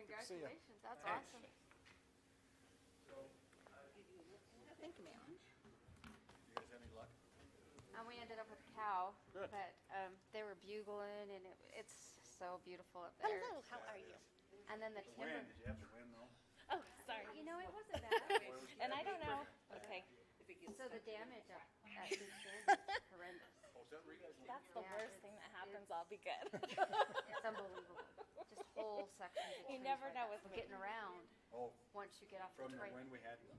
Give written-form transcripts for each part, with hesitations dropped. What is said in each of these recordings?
congratulations. That's awesome. Thank you, ma'am. You guys have any luck? And we ended up with a cow, Good. but they were bugling, and it's so beautiful up there. Hello, how are you? And then the The timber. wind, did you have the wind though? Oh, sorry. You know, it wasn't bad. And I don't know. Okay. So the damage at Big Sandy is horrendous. Oh, is that where you guys live? That's the Yeah, worst thing that happens. I'll be good. It's unbelievable. Just whole sections of You trees never like know that. with Getting around Oh, once you get off from the the trail. wind we had. Yeah,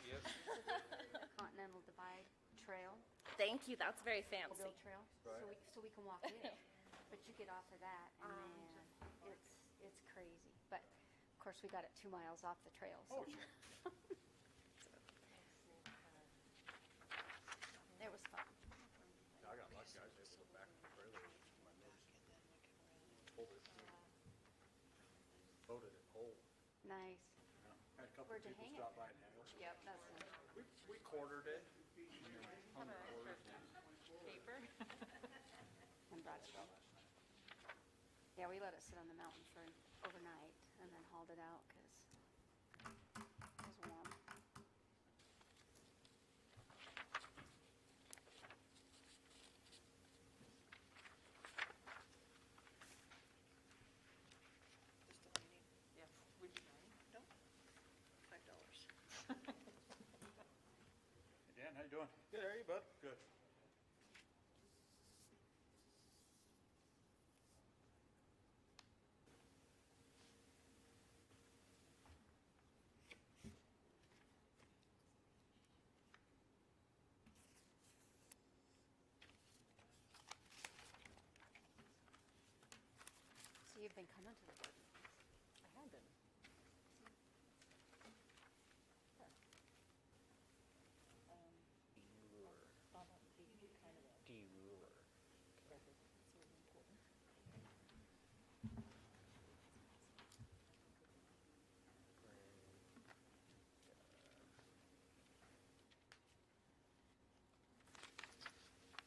Yes. Continental Divide Trail, Thank you. That's very fancy. Bill Trail, Right. so we can walk in. But you get off of that, and man, it's crazy. But of course, we got it 2 miles off the trail. So. Oh, sure. It was fun. I got lucky. I was able to go back to the trailer. My nose pulled it. Loaded it whole. Nice. Yeah. Had a couple Where'd you people hang it? stop by and hang it. Yep, that's nice. We quartered it. Hung the quarters. Paper. And brought it home. Yeah, we let it sit on the mountain for overnight and then hauled it out because it was warm. Yeah, would you mind? No, $5. Hey Dan, how you doing? Good, how are you, bud? Good. So you've been coming to the board meetings? I have been.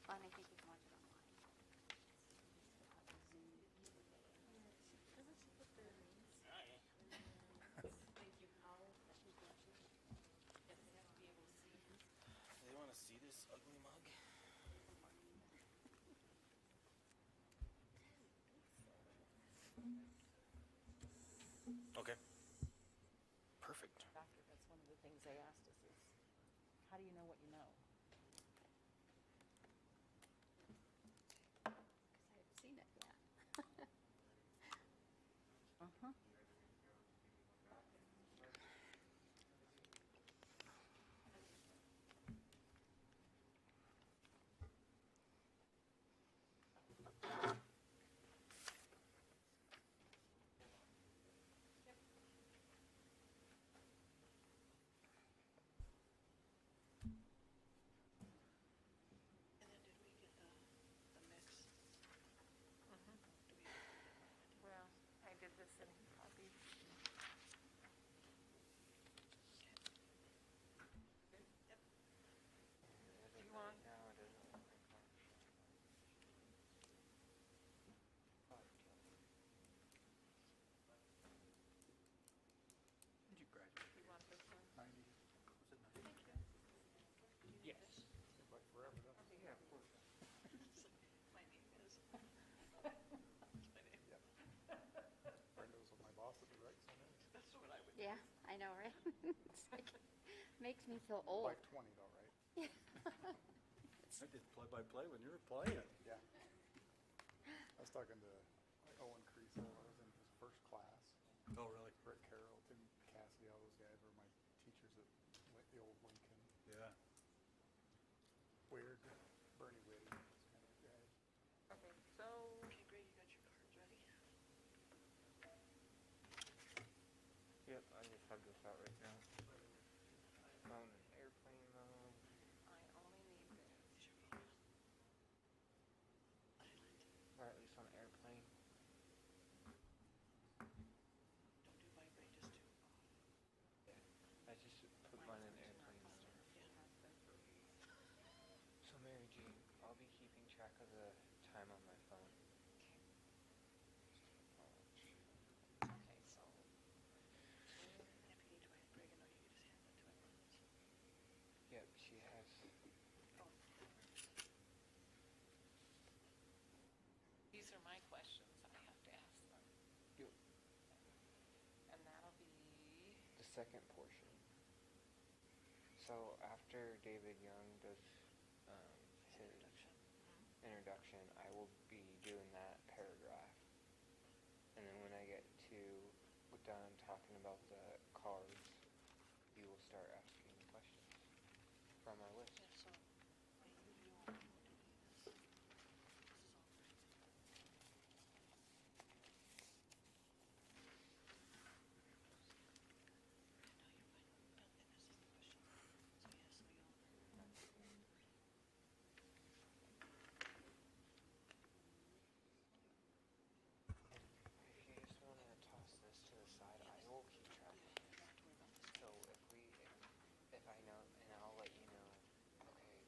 Fun, I think you can watch it online. Zoom. They want to see this ugly mug? Okay. Perfect. Doctor, that's one of the things they asked us is, how do you know what you know? Because I haven't seen it yet. Uh-huh. And then did we get the mix? Well, I did this in copies. Yep. Do you want? No, it doesn't look like much. Did you graduate? You want this one? 90? Was it 90? Thank you. Yes. Seems like forever, doesn't it? Yeah, of course. My name is. That's my name. Brenda was my boss at the rec center. That's what I would. Yeah, I know, right? It's like, makes me feel old. Like 20 though, right? I did play-by-play when you were playing. Yeah. I was talking to Owen Creasel, I was in his first class. Oh, really? Rick Carroll, Tim Cassidy, all those guys were my teachers at the old Lincoln. Yeah. Weird. Bernie Whitty, those kind of guys. Okay, so, Okay, great, you got your cards ready? Yep, I just have this out right now. Phone in airplane mode. I only need this. Or at least on airplane. Don't do vibrate, just do. I just put mine in airplane mode. So Mary Jean, I'll be keeping track of the time on my phone. second portion. So after David Young does his introduction, I will be doing that paragraph. And then when I get done talking about the cards, you will start asking questions from our list. Yeah, so, you all know to do this. This is all for If you just want to toss this to the side, I will keep track of this. So if I know, and I'll let you know, okay,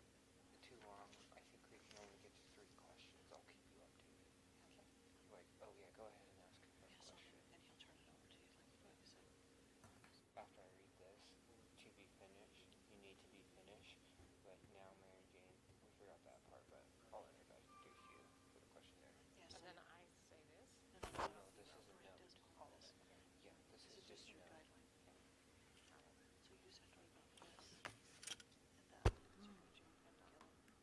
too long, I think we can only get to 3 questions. I'll keep you updated. Like, oh yeah, go ahead and ask a question. and he'll turn it over to you, like Robbie said. After I read this, to be finished, you need to be finished. But now, Mary Jane, we forgot that part, but I'll introduce you for the questionnaire. Yeah, so, And then I say this. No, this is a Brent note. does all this. Yeah, this This is is just just a your note. guideline. So you just have to worry about this and that. So what you want to put together on this one.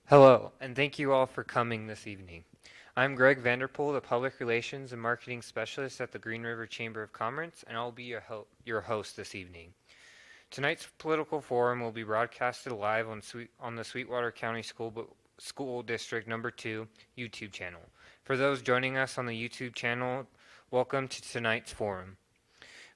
Hello, and thank you all for coming this evening. I'm Greg Vanderpool, the Public Relations and Marketing Specialist at the Green River Chamber of Commerce, and I'll be your host this evening. Tonight's political forum will be broadcasted live on the Sweetwater County School District Number 2 YouTube channel. For those joining us on the YouTube channel, welcome to tonight's forum.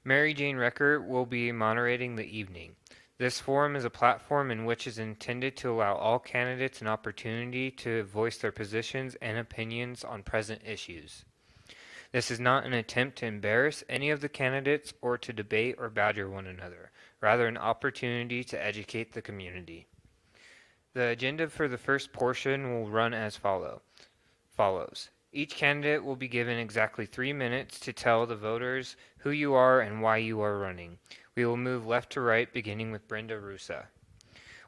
Mary Jane Recker will be moderating the evening. This forum is a platform in which is intended to allow all candidates an opportunity to voice their positions and opinions on present issues. This is not an attempt to embarrass any of the candidates or to debate or badger one another, rather an opportunity to educate the community. The agenda for the first portion will run as follows. Each candidate will be given exactly 3 minutes to tell the voters who you are and why you are running. We will move left to right, beginning with Brenda Rusa.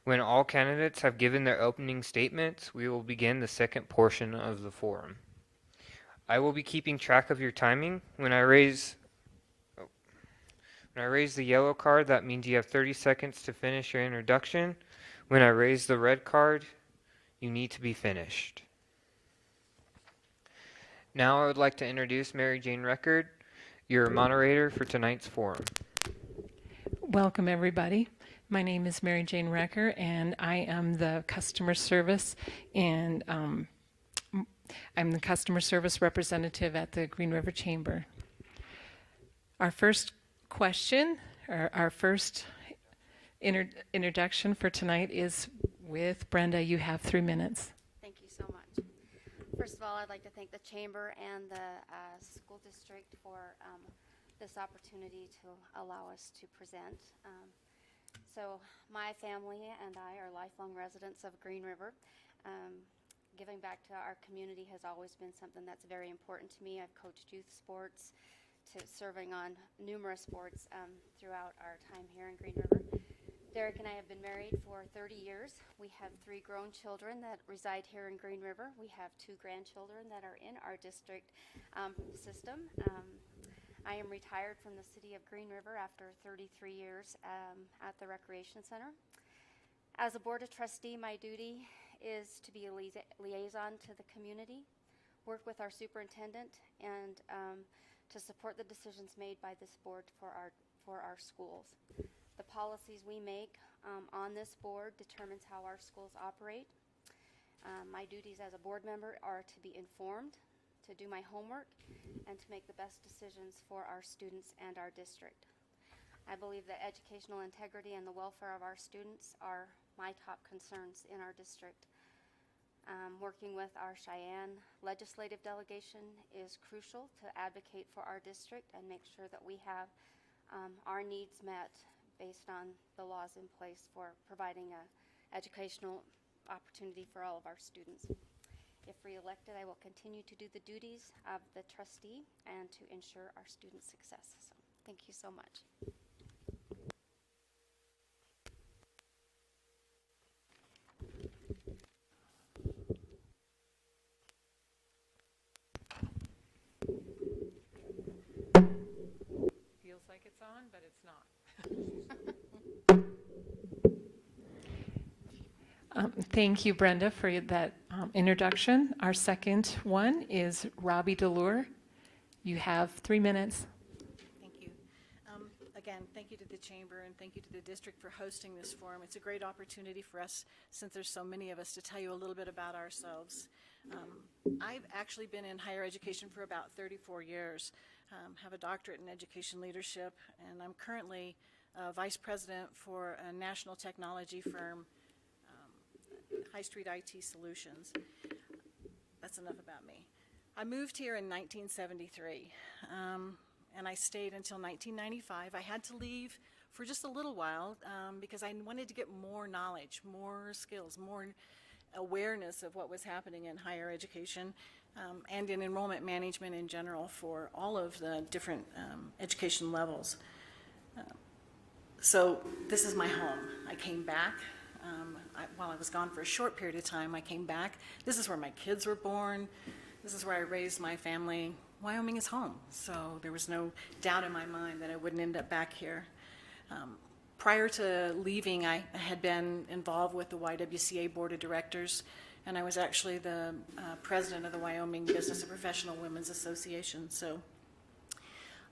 When all candidates have given their opening statements, we will begin the second portion of the forum. I will be keeping track of your timing. When I raise the yellow card, that means you have 30 seconds to finish your introduction. When I raise the red card, you need to be finished. Now I would like to introduce Mary Jane Recker, your moderator for tonight's forum. Welcome, everybody. My name is Mary Jane Recker, and I am the customer service and I'm the customer service representative at the Green River Chamber. Our first question, or our first introduction for tonight is with Brenda. You have 3 minutes. Thank you so much. First of all, I'd like to thank the Chamber and the school district for this opportunity to allow us to present. So my family and I are lifelong residents of Green River. Giving back to our community has always been something that's very important to me. I've coached youth sports to serving on numerous boards throughout our time here in Green River. Derek and I have been married for 30 years. We have 3 grown children that reside here in Green River. We have 2 grandchildren that are in our district system. I am retired from the city of Green River after 33 years at the Recreation Center. As a board of trustee, my duty is to be a liaison to the community, work with our superintendent, and to support the decisions made by this board for our schools. The policies we make on this board determines how our schools operate. My duties as a board member are to be informed, to do my homework, and to make the best decisions for our students and our district. I believe that educational integrity and the welfare of our students are my top concerns in our district. Working with our Cheyenne legislative delegation is crucial to advocate for our district and make sure that we have our needs met based on the laws in place for providing an educational opportunity for all of our students. If re-elected, I will continue to do the duties of the trustee and to ensure our student success. So, thank you so much. Feels like it's on, but it's not. Thank you, Brenda, for that introduction. Our second one is Robbie Delor. You have 3 minutes. Thank you. Again, thank you to the Chamber and thank you to the district for hosting this forum. It's a great opportunity for us, since there's so many of us, to tell you a little bit about ourselves. I've actually been in higher education for about 34 years, have a doctorate in education leadership, and I'm currently vice president for a national technology firm, High Street IT Solutions. That's enough about me. I moved here in 1973, and I stayed until 1995. I had to leave for just a little while because I wanted to get more knowledge, more skills, more awareness of what was happening in higher education and in enrollment management in general for all of the different education levels. So this is my home. I came back. While I was gone for a short period of time, I came back. This is where my kids were born. This is where I raised my family. Wyoming is home, so there was no doubt in my mind that I wouldn't end up back here. Prior to leaving, I had been involved with the YWCA Board of Directors, and I was actually the president of the Wyoming Business and Professional Women's Association. So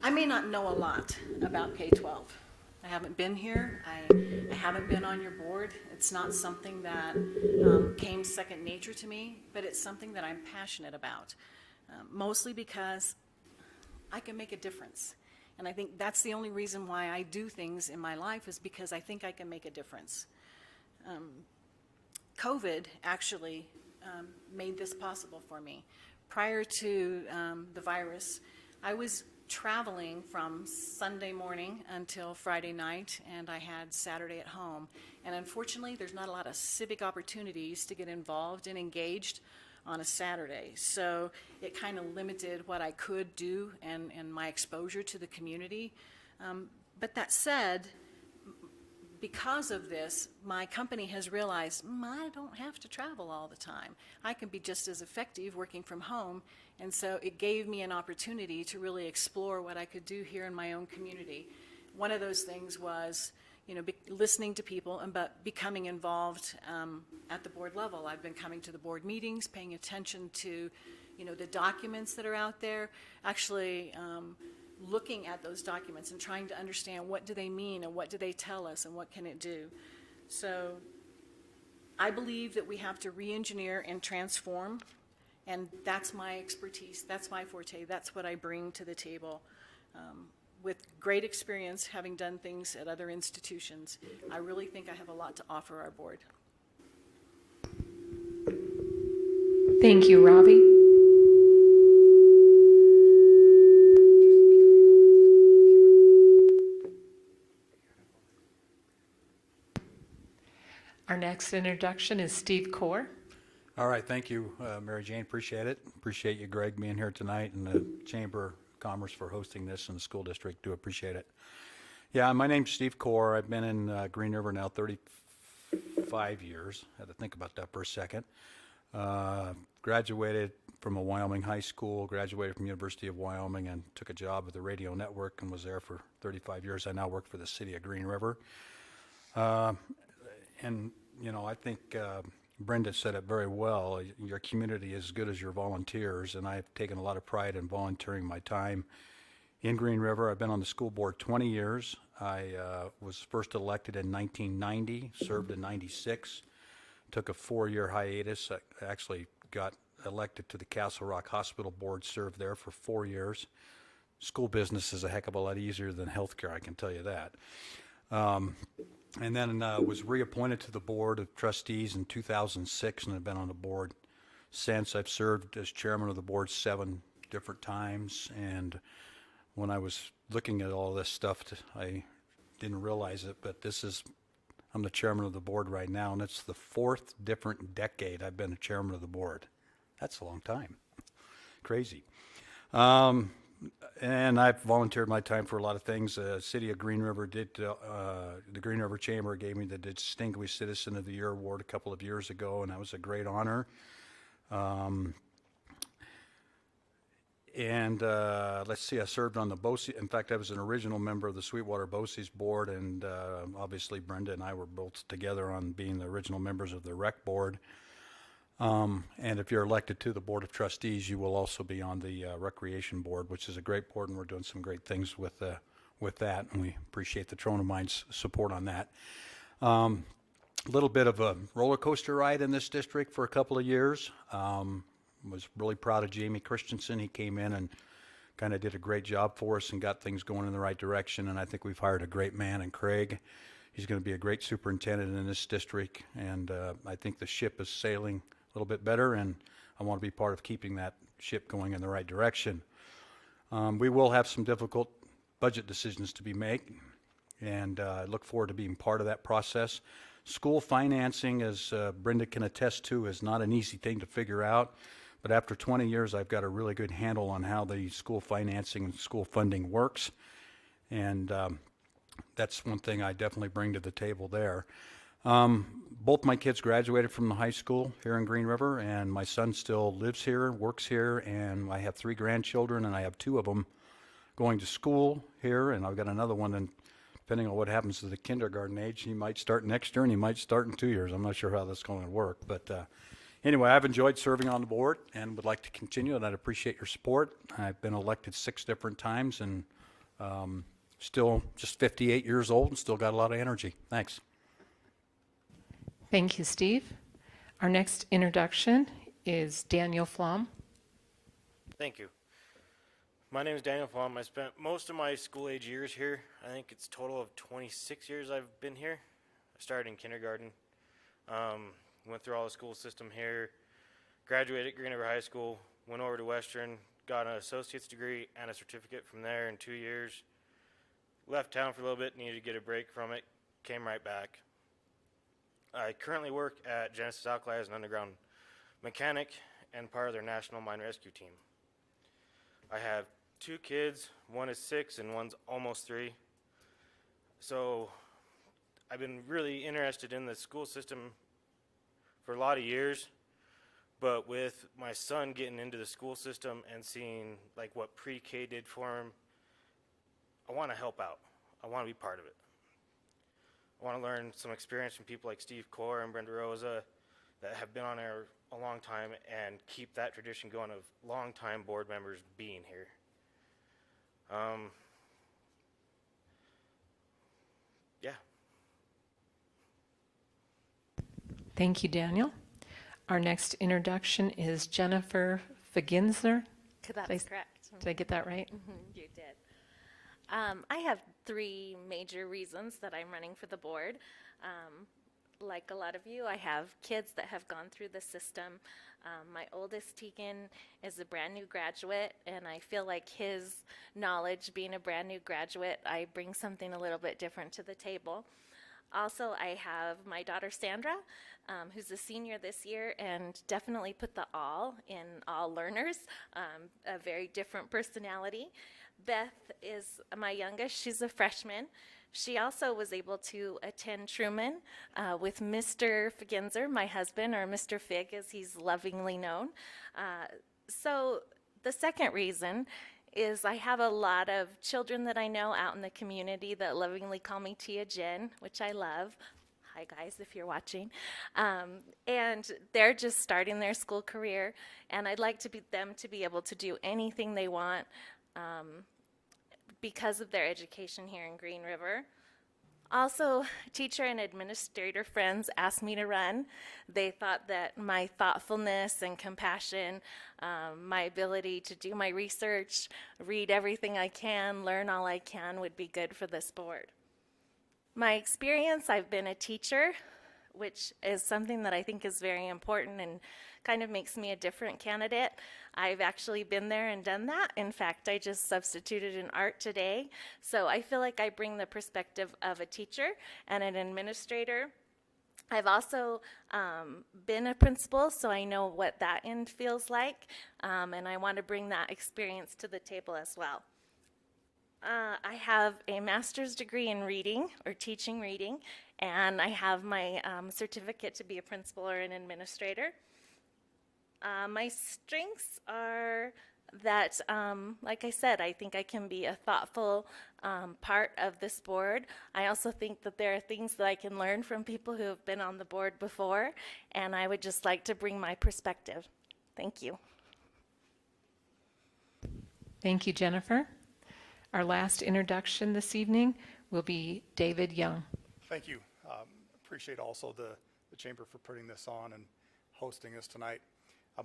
I may not know a lot about K-12. I haven't been here. I haven't been on your board. It's not something that came second nature to me, but it's something that I'm passionate about, mostly because I can make a difference. And I think that's the only reason why I do things in my life, is because I think I can make a difference. COVID actually made this possible for me. Prior to the virus, I was traveling from Sunday morning until Friday night, and I had Saturday at home. And unfortunately, there's not a lot of civic opportunities to get involved and engaged on a Saturday. So it kind of limited what I could do and my exposure to the community. But that said, because of this, my company has realized I don't have to travel all the time. I can be just as effective working from home. And so it gave me an opportunity to really explore what I could do here in my own community. One of those things was, listening to people, but becoming involved at the board level. I've been coming to the board meetings, paying attention to, the documents that are out there, actually looking at those documents and trying to understand what do they mean and what do they tell us and what can it do. So I believe that we have to re-engineer and transform, and that's my expertise, that's my forte, that's what I bring to the table. With great experience having done things at other institutions, I really think I have a lot to offer our board. Thank you, Robbie. Our next introduction is Steve Core. All right, thank you, Mary Jane, appreciate it. Appreciate you, Greg, being here tonight, and the Chamber of Commerce for hosting this, and the school district, do appreciate it. Yeah, my name's Steve Core. I've been in Green River now 35 years. I had to think about that for a second. Graduated from a Wyoming high school, graduated from University of Wyoming, and took a job at the radio network and was there for 35 years. I now work for the city of Green River. And, I think Brenda said it very well. Your community is as good as your volunteers, and I've taken a lot of pride in volunteering my time in Green River. I've been on the school board 20 years. I was first elected in 1990, served in 96, took a 4-year hiatus. I actually got elected to the Castle Rock Hospital Board, served there for 4 years. School business is a heck of a lot easier than healthcare, I can tell you that. And then was reappointed to the Board of Trustees in 2006, and have been on the board since. I've served as chairman of the board 7 different times, and when I was looking at all this stuff, I didn't realize it, but I'm the chairman of the board right now, and it's the 4th different decade I've been a chairman of the board. That's a long time. Crazy. And I've volunteered my time for a lot of things. The City of Green River the Green River Chamber gave me the Distinguished Citizen of the Year award a couple of years ago, and that was a great honor. Let's see, I served on the BOCES. In fact, I was an original member of the Sweetwater BOCES board, and obviously Brenda and I were both together on being the original members of the rec board. And if you're elected to the Board of Trustees, you will also be on the Recreation Board, which is a great board, and we're doing some great things with that, and we appreciate the Trona Mines' support on that. A little bit of a roller coaster ride in this district for a couple of years. Was really proud of Jamie Christensen. He came in and kind of did a great job for us and got things going in the right direction, and I think we've hired a great man in Craig. He's going to be a great superintendent in this district, and I think the ship is sailing a little bit better, and I want to be part of keeping that ship going in the right direction. We will have some difficult budget decisions to be made, and I look forward to being part of that process. School financing, as Brenda can attest to, is not an easy thing to figure out, but after 20 years, I've got a really good handle on how the school financing and school funding works, and that's one thing I definitely bring to the table there. Both my kids graduated from the high school here in Green River, and my son still lives here, works here, and I have 3 grandchildren, and I have 2 of them going to school here, and I've got another one, and depending on what happens to the kindergarten age, he might start next year, and he might start in 2 years. I'm not sure how that's going to work, but anyway, I've enjoyed serving on the board and would like to continue, and I'd appreciate your support. I've been elected 6 different times, and still just 58 years old and still got a lot of energy. Thanks. Thank you, Steve. Our next introduction is Daniel Flum. Thank you. My name is Daniel Flum. I spent most of my school-age years here. I think it's a total of 26 years I've been here. I started in kindergarten, went through all the school system here, graduated at Green River High School, went over to Western, got an associate's degree and a certificate from there in 2 years, left town for a little bit, needed to get a break from it, came right back. I currently work at Genesis Alkali as an underground mechanic and part of their national mine rescue team. I have 2 kids, one is 6 and one's almost 3. So I've been really interested in the school system for a lot of years, but with my son getting into the school system and seeing like what pre-K did for him, I want to help out. I want to be part of it. I want to learn some experience from people like Steve Core and Brenda Rosa that have been on there a long time and keep that tradition going of long-time board members being here. Yeah. Thank you, Daniel. Our next introduction is Jennifer Fagenser. That's correct. Did I get that right? You did. I have 3 major reasons that I'm running for the board. Like a lot of you, I have kids that have gone through the system. My oldest, Tegan, is a brand new graduate, and I feel like his knowledge, being a brand new graduate, I bring something a little bit different to the table. Also, I have my daughter, Sandra, who's a senior this year and definitely put the all in all learners, a very different personality. Beth is my youngest. She's a freshman. She also was able to attend Truman with Mr. Fagenser, my husband, or Mr. Fig, as he's lovingly known. So the second reason is I have a lot of children that I know out in the community that lovingly call me Tia Jen, which I love. Hi, guys, if you're watching. And they're just starting their school career, and I'd like them to be able to do anything they want because of their education here in Green River. Also, teacher and administrator friends asked me to run. They thought that my thoughtfulness and compassion, my ability to do my research, read everything I can, learn all I can would be good for this board. My experience, I've been a teacher, which is something that I think is very important and kind of makes me a different candidate. I've actually been there and done that. In fact, I just substituted in art today. So I feel like I bring the perspective of a teacher and an administrator. I've also been a principal, so I know what that end feels like, and I want to bring that experience to the table as well. I have a master's degree in reading or teaching reading, and I have my certificate to be a principal or an administrator. My strengths are that, like I said, I think I can be a thoughtful part of this board. I also think that there are things that I can learn from people who have been on the board before, and I would just like to bring my perspective. Thank you. Thank you, Jennifer. Our last introduction this evening will be David Young. Thank you. Appreciate also the Chamber for putting this on and hosting us tonight.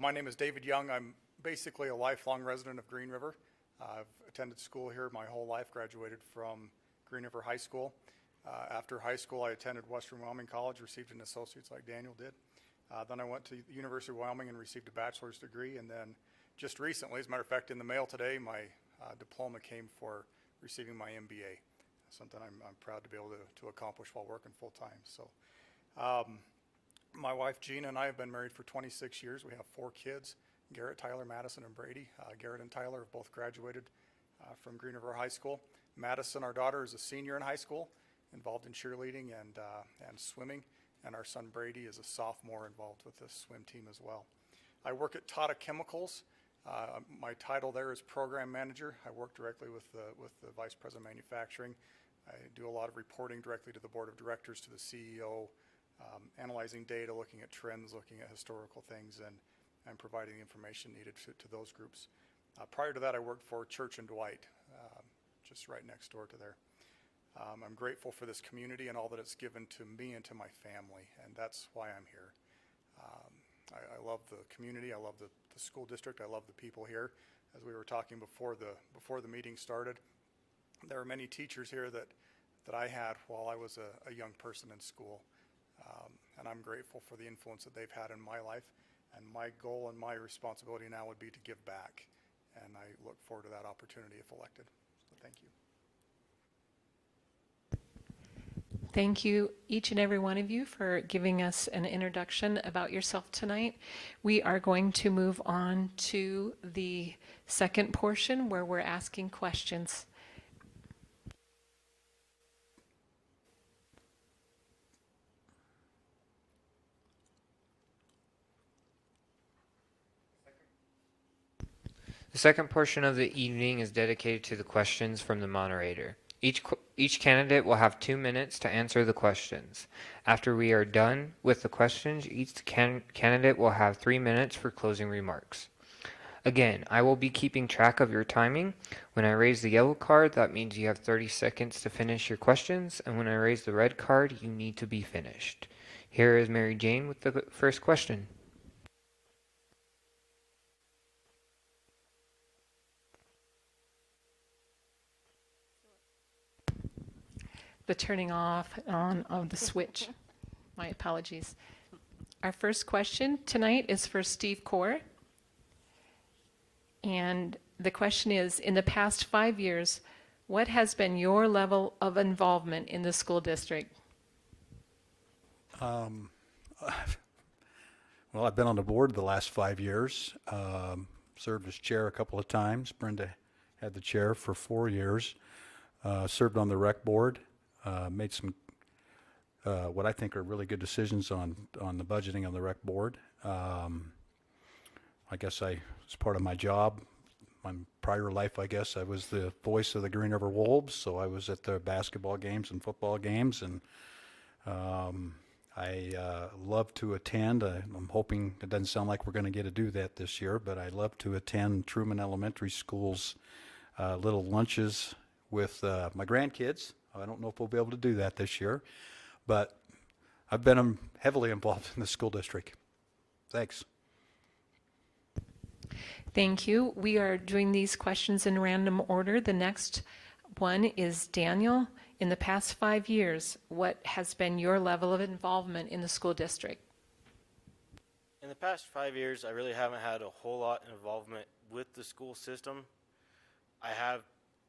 My name is David Young. I'm basically a lifelong resident of Green River. I've attended school here my whole life, graduated from Green River High School. After high school, I attended Western Wyoming College, received an associate's like Daniel did. Then I went to the University of Wyoming and received a bachelor's degree. And then just recently, as a matter of fact, in the mail today, my diploma came for receiving my MBA, something I'm proud to be able to accomplish while working full time. So my wife Gina and I have been married for 26 years. We have 4 kids, Garrett, Tyler, Madison, and Brady. Garrett and Tyler have both graduated from Green River High School. Madison, our daughter, is a senior in high school, involved in cheerleading and swimming, and our son Brady is a sophomore involved with the swim team as well. I work at Tata Chemicals. My title there is program manager. I work directly with the vice president of manufacturing. I do a lot of reporting directly to the board of directors, to the CEO, analyzing data, looking at trends, looking at historical things, and providing the information needed to those groups. Prior to that, I worked for Church and Dwight, just right next door to there. I'm grateful for this community and all that it's given to me and to my family, and that's why I'm here. I love the community. I love the school district. I love the people here. As we were talking before the meeting started, there are many teachers here that I had while I was a young person in school, and I'm grateful for the influence that they've had in my life. And my goal and my responsibility now would be to give back, and I look forward to that opportunity if elected. So thank you. Thank you, each and every one of you, for giving us an introduction about yourself tonight. We are going to move on to the second portion where we're asking questions. The second portion of the evening is dedicated to the questions from the moderator. Each candidate will have 2 minutes to answer the questions. After we are done with the questions, each candidate will have 3 minutes for closing remarks. Again, I will be keeping track of your timing. When I raise the yellow card, that means you have 30 seconds to finish your questions, and when I raise the red card, you need to be finished. Here is Mary Jane with the first question. The turning off and on of the switch. My apologies. Our first question tonight is for Steve Core. And the question is, in the past 5 years, what has been your level of involvement in the school district? Well, I've been on the board the last 5 years, served as chair a couple of times. Brenda had the chair for 4 years, served on the rec board, made some what I think are really good decisions on the budgeting on the rec board. I guess as part of my job, my prior life, I guess, I was the voice of the Green River Wolves, so I was at the basketball games and football games, and I love to attend. I'm hoping it doesn't sound like we're going to get to do that this year, but I love to attend Truman Elementary School's little lunches with my grandkids. I don't know if we'll be able to do that this year, but I've been heavily involved in the school district. Thanks. Thank you. We are doing these questions in random order. The next one is Daniel. In the past 5 years, what has been your level of involvement in the school district? In the past 5 years, I really haven't had a whole lot of involvement with the school system. I have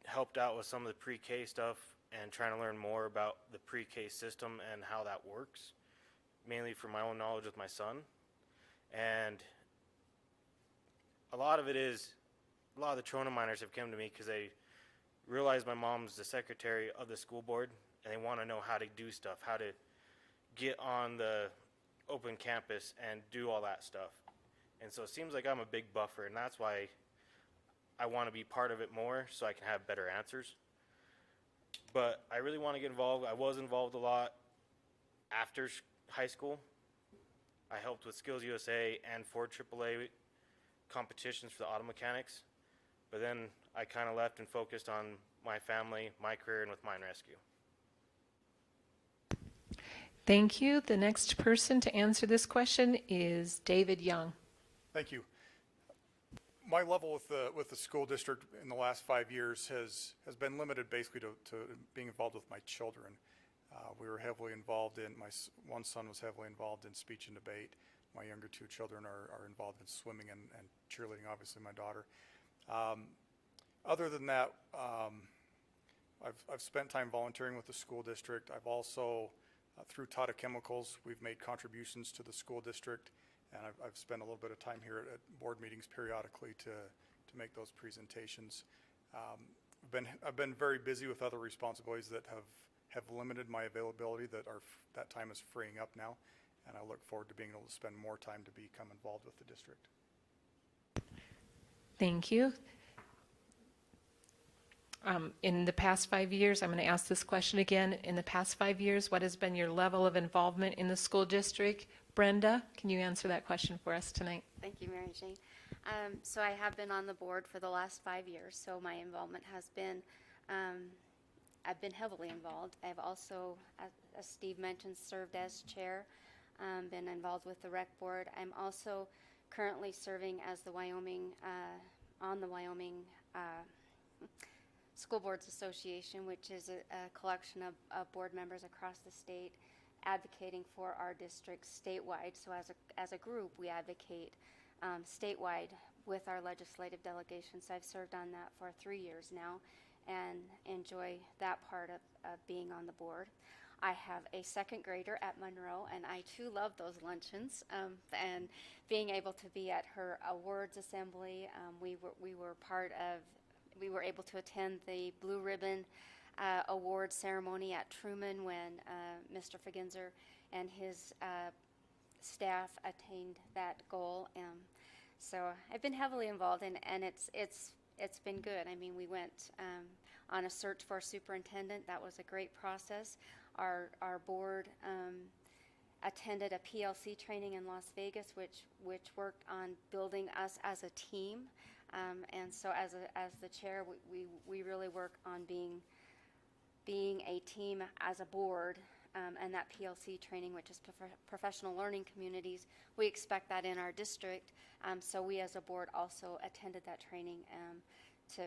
helped out with some of the pre-K stuff and trying to learn more about the pre-K system and how that works, mainly for my own knowledge with my son. And a lot of the Trona minors have come to me because they realize my mom's the secretary of the school board, and they want to know how to do stuff, how to get on the open campus and do all that stuff. And so it seems like I'm a big buffer, and that's why I want to be part of it more so I can have better answers. But I really want to get involved. I was involved a lot after high school. I helped with Skills USA and Ford AAA competitions for the auto mechanics. But then I kind of left and focused on my family, my career, and with Mine Rescue. Thank you. The next person to answer this question is David Young. Thank you. My level with the school district in the last 5 years has been limited basically to being involved with my children. We were heavily involved in, one son was heavily involved in speech and debate. My younger two children are involved in swimming and cheerleading, obviously my daughter. Other than that, I've spent time volunteering with the school district. I've also, through Tata Chemicals, we've made contributions to the school district, and I've spent a little bit of time here at board meetings periodically to make those presentations. I've been very busy with other responsibilities that have limited my availability. That time is freeing up now, and I look forward to being able to spend more time to become involved with the district. Thank you. In the past 5 years, I'm going to ask this question again. In the past 5 years, what has been your level of involvement in the school district? Brenda, can you answer that question for us tonight? Thank you, Mary Jane. So I have been on the board for the last 5 years, so my involvement has been, I've been heavily involved. I've also, as Steve mentioned, served as chair, been involved with the rec board. I'm also currently serving as the Wyoming, on the Wyoming School Boards Association, which is a collection of board members across the state advocating for our district statewide. So as a group, we advocate statewide with our legislative delegation. So I've served on that for 3 years now and enjoy that part of being on the board. I have a second grader at Monroe, and I too love those luncheons and being able to be at her awards assembly. We were able to attend the Blue Ribbon award ceremony at Truman when Mr. Fagenser and his staff attained that goal. So I've been heavily involved, and it's been good. I mean, we went on a search for a superintendent. That was a great process. Our board attended a PLC training in Las Vegas, which worked on building us as a team. And so as the chair, we really work on being a team as a board, and that PLC training, which is professional learning communities, we expect that in our district. So we as a board also attended that training to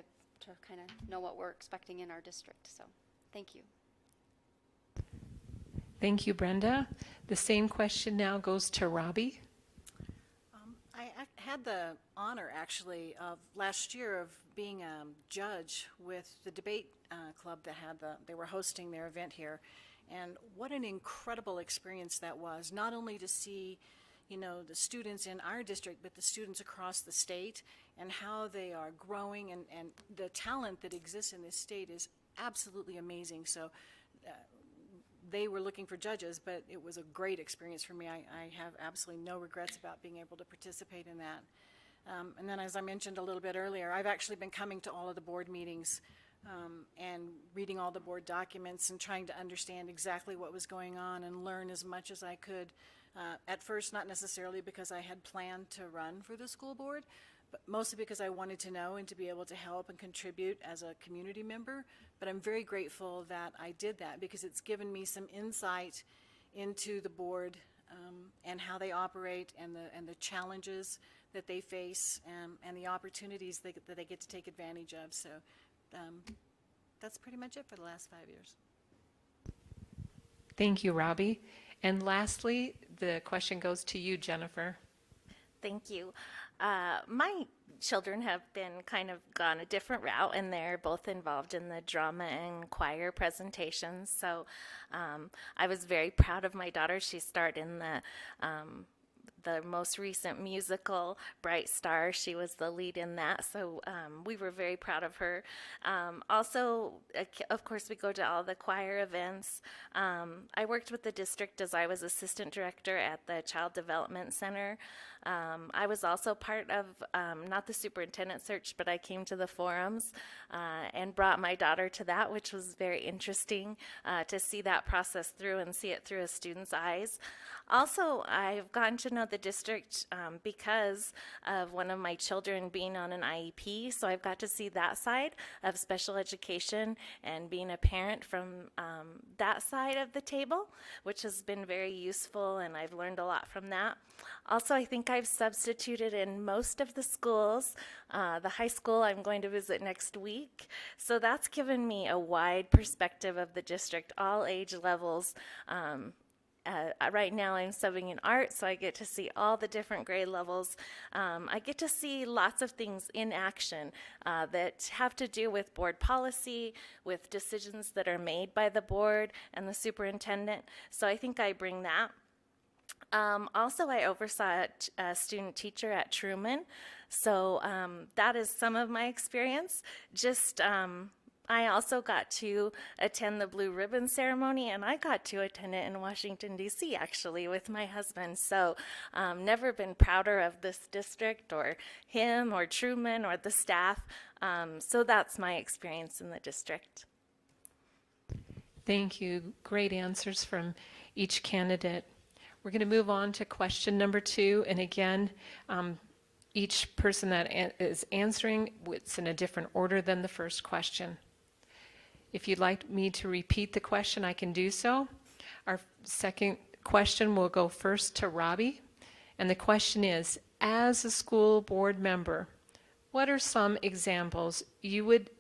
kind of know what we're expecting in our district. So thank you. Thank you, Brenda. The same question now goes to Robbie. I had the honor, actually, of last year of being a judge with the debate club that they were hosting their event here. And what an incredible experience that was, not only to see, the students in our district, but the students across the state and how they are growing, and the talent that exists in this state is absolutely amazing. So they were looking for judges, but it was a great experience for me. I have absolutely no regrets about being able to participate in that. And then, as I mentioned a little bit earlier, I've actually been coming to all of the board meetings and reading all the board documents and trying to understand exactly what was going on and learn as much as I could. At first, not necessarily because I had planned to run for the school board, but mostly because I wanted to know and to be able to help and contribute as a community member. But I'm very grateful that I did that, because it's given me some insight into the board and how they operate, and the challenges that they face, and the opportunities that they get to take advantage of. So that's pretty much it for the last 5 years. Thank you, Robbie. And lastly, the question goes to you, Jennifer. Thank you. My children have been kind of gone a different route, and they're both involved in the drama and choir presentations. So I was very proud of my daughter. She starred in the most recent musical, Bright Star. She was the lead in that, so we were very proud of her. Also, of course, we go to all the choir events. I worked with the district as I was assistant director at the Child Development Center. I was also part of, not the superintendent search, but I came to the forums and brought my daughter to that, which was very interesting to see that process through and see it through a student's eyes. Also, I've gotten to know the district because of one of my children being on an IEP, so I've got to see that side of special education and being a parent from that side of the table, which has been very useful, and I've learned a lot from that. Also, I think I've substituted in most of the schools. The high school I'm going to visit next week, so that's given me a wide perspective of the district, all age levels. Right now I'm subbing in art, so I get to see all the different grade levels. I get to see lots of things in action that have to do with board policy, with decisions that are made by the board and the superintendent. So I think I bring that. Also, I oversaw a student teacher at Truman, so that is some of my experience. I also got to attend the Blue Ribbon ceremony, and I got to attend it in Washington, D.C., actually, with my husband. So never been prouder of this district or him or Truman or the staff. So that's my experience in the district. Thank you. Great answers from each candidate. We're going to move on to question number 2. And again, each person that is answering, it's in a different order than the first question. If you'd like me to repeat the question, I can do so. Our second question will go first to Robbie. And the question is, as a school board member, what are some examples you would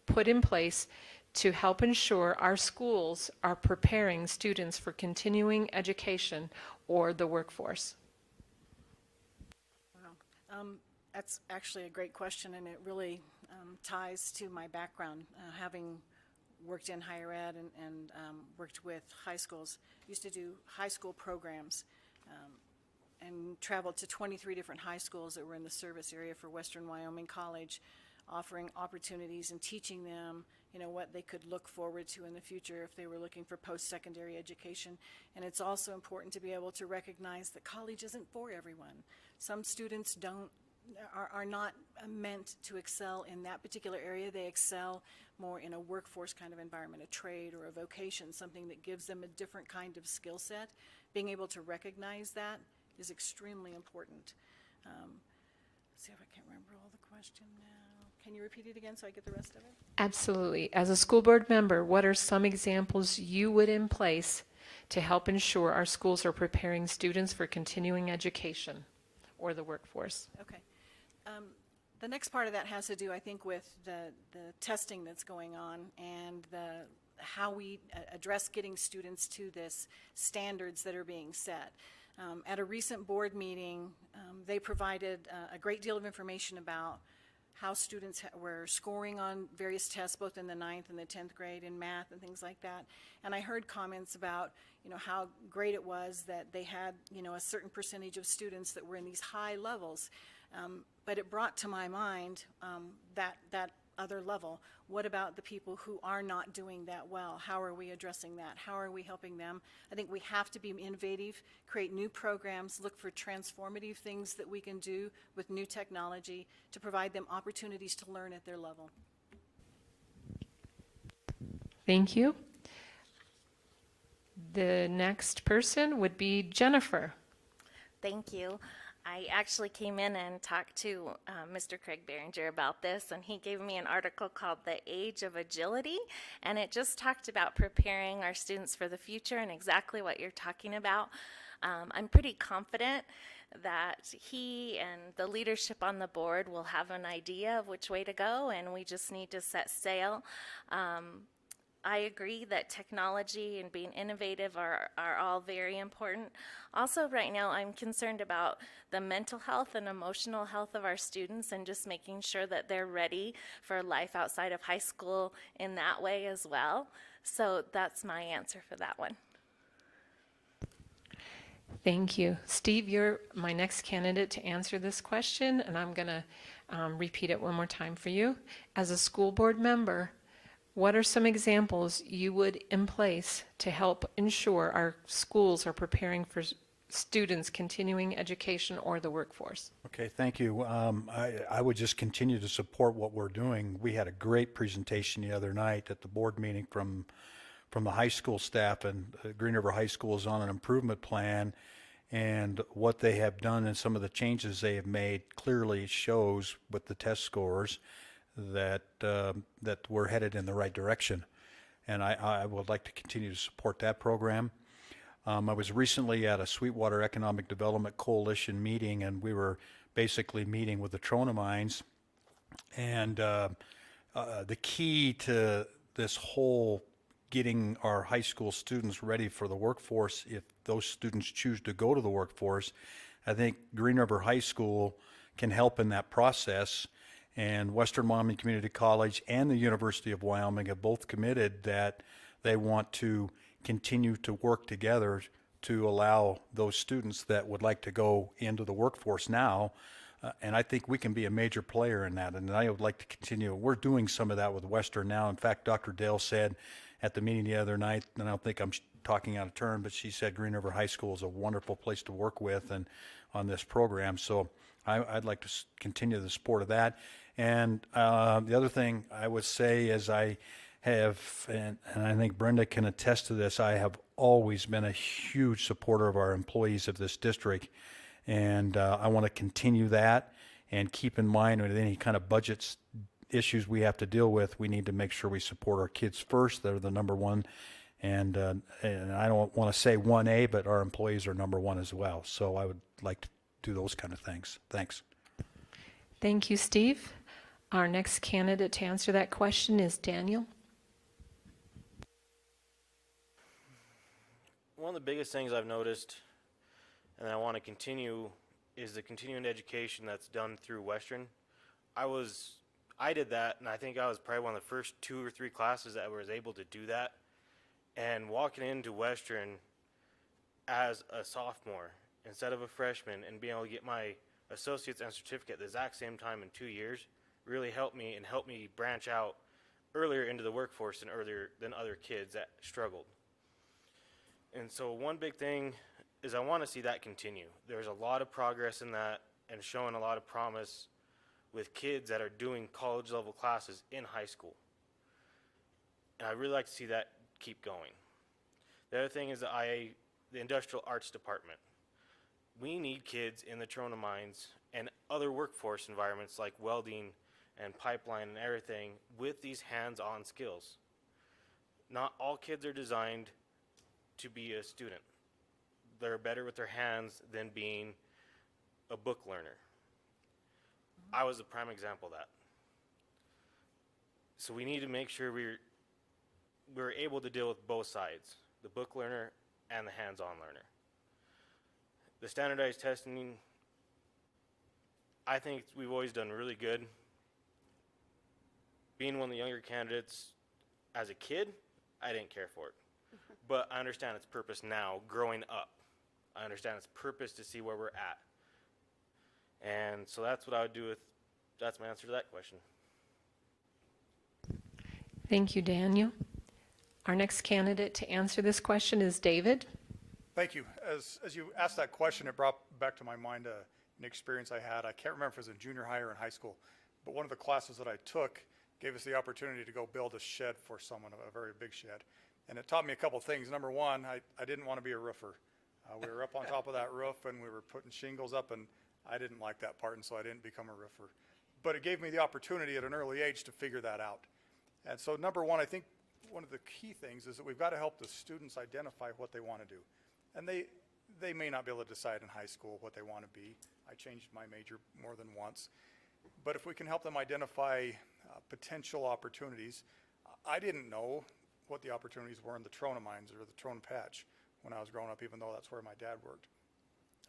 put in place to help ensure our schools are preparing students for continuing education or the workforce? Wow. That's actually a great question, and it really ties to my background, having worked in higher ed and worked with high schools. Used to do high school programs and traveled to 23 different high schools that were in the service area for Western Wyoming College, offering opportunities and teaching them, what they could look forward to in the future if they were looking for post-secondary education. And it's also important to be able to recognize that college isn't for everyone. Some students are not meant to excel in that particular area. They excel more in a workforce kind of environment, a trade or a vocation, something that gives them a different kind of skill set. Being able to recognize that is extremely important. Let's see if I can't remember all the question now. Can you repeat it again so I get the rest of it? Absolutely. As a school board member, what are some examples you would in place to help ensure our schools are preparing students for continuing education or the workforce? Okay. The next part of that has to do, I think, with the testing that's going on and how we address getting students to this standards that are being set. At a recent board meeting, they provided a great deal of information about how students were scoring on various tests, both in the 9th and the 10th grade in math and things like that. And I heard comments about, how great it was that they had, a certain percentage of students that were in these high levels. But it brought to my mind that other level. What about the people who are not doing that well? How are we addressing that? How are we helping them? I think we have to be innovative, create new programs, look for transformative things that we can do with new technology to provide them opportunities to learn at their level. Thank you. The next person would be Jennifer. Thank you. I actually came in and talked to Mr. Craig Behringer about this, and he gave me an article called The Age of Agility, and it just talked about preparing our students for the future and exactly what you're talking about. I'm pretty confident that he and the leadership on the board will have an idea of which way to go, and we just need to set sail. I agree that technology and being innovative are all very important. Also, right now, I'm concerned about the mental health and emotional health of our students and just making sure that they're ready for life outside of high school in that way as well. So that's my answer for that one. Thank you. Steve, you're my next candidate to answer this question, and I'm going to repeat it one more time for you. As a school board member, what are some examples you would in place to help ensure our schools are preparing for students continuing education or the workforce? Okay, thank you. I would just continue to support what we're doing. We had a great presentation the other night at the board meeting from the high school staff, and Green River High School is on an improvement plan, and what they have done and some of the changes they have made clearly shows with the test scores that we're headed in the right direction. And I would like to continue to support that program. I was recently at a Sweetwater Economic Development Coalition meeting, and we were basically meeting with the Trona mines. And the key to this whole getting our high school students ready for the workforce, if those students choose to go to the workforce, I think Green River High School can help in that process. And Western Wyoming Community College and the University of Wyoming have both committed that they want to continue to work together to allow those students that would like to go into the workforce now. And I think we can be a major player in that. And I would like to continue. We're doing some of that with Western now. In fact, Dr. Dale said at the meeting the other night, and I don't think I'm talking out of turn, but she said Green River High School is a wonderful place to work with and on this program. So I'd like to continue the support of that. And the other thing I would say is I have, and I think Brenda can attest to this, I have always been a huge supporter of our employees of this district. And I want to continue that and keep in mind with any kind of budget issues we have to deal with, we need to make sure we support our kids first. They're the number one. And I don't want to say 1A, but our employees are number one as well. So I would like to do those kind of things. Thanks. Thank you, Steve. Our next candidate to answer that question is Daniel. One of the biggest things I've noticed, and I want to continue, is the continuing education that's done through Western. I did that, and I think I was probably one of the first 2 or 3 classes that was able to do that. And walking into Western as a sophomore instead of a freshman and being able to get my associate's and certificate at the exact same time in 2 years really helped me and helped me branch out earlier into the workforce and earlier than other kids that struggled. And so one big thing is I want to see that continue. There's a lot of progress in that and showing a lot of promise with kids that are doing college level classes in high school. And I'd really like to see that keep going. The other thing is the industrial arts department. We need kids in the Trona mines and other workforce environments like welding and pipeline and everything with these hands-on skills. Not all kids are designed to be a student. They're better with their hands than being a book learner. I was a prime example of that. So we need to make sure we're able to deal with both sides, the book learner and the hands-on learner. The standardized testing, I think we've always done really good. Being one of the younger candidates as a kid, I didn't care for it. But I understand its purpose now, growing up. I understand its purpose to see where we're at. And so that's what I would do that's my answer to that question. Thank you, Daniel. Our next candidate to answer this question is David. Thank you. As you asked that question, it brought back to my mind an experience I had. I can't remember if it was in junior high or in high school, but one of the classes that I took gave us the opportunity to go build a shed for someone, a very big shed. And it taught me a couple things. Number one, I didn't want to be a roofer. We were up on top of that roof and we were putting shingles up, and I didn't like that part, and so I didn't become a roofer. But it gave me the opportunity at an early age to figure that out. And so number one, I think one of the key things is that we've got to help the students identify what they want to do. And they may not be able to decide in high school what they want to be. I changed my major more than once. But if we can help them identify potential opportunities, I didn't know what the opportunities were in the Trona mines or the Trona patch when I was growing up, even though that's where my dad worked.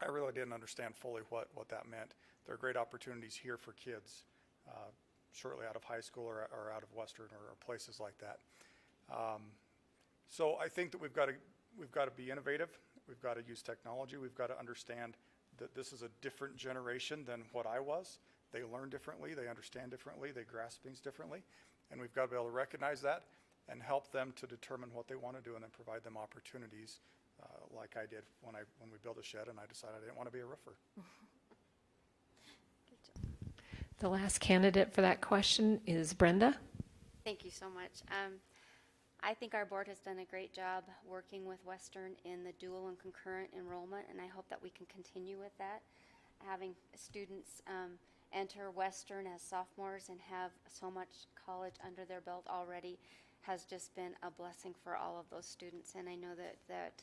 I really didn't understand fully what that meant. There are great opportunities here for kids shortly out of high school or out of Western or places like that. So I think that we've got to be innovative. We've got to use technology. We've got to understand that this is a different generation than what I was. They learn differently. They understand differently. They grasp things differently. And we've got to be able to recognize that and help them to determine what they want to do and then provide them opportunities like I did when we built a shed and I decided I didn't want to be a roofer. The last candidate for that question is Brenda. Thank you so much. I think our board has done a great job working with Western in the dual and concurrent enrollment, and I hope that we can continue with that. Having students enter Western as sophomores and have so much college under their belt already has just been a blessing for all of those students, and I know that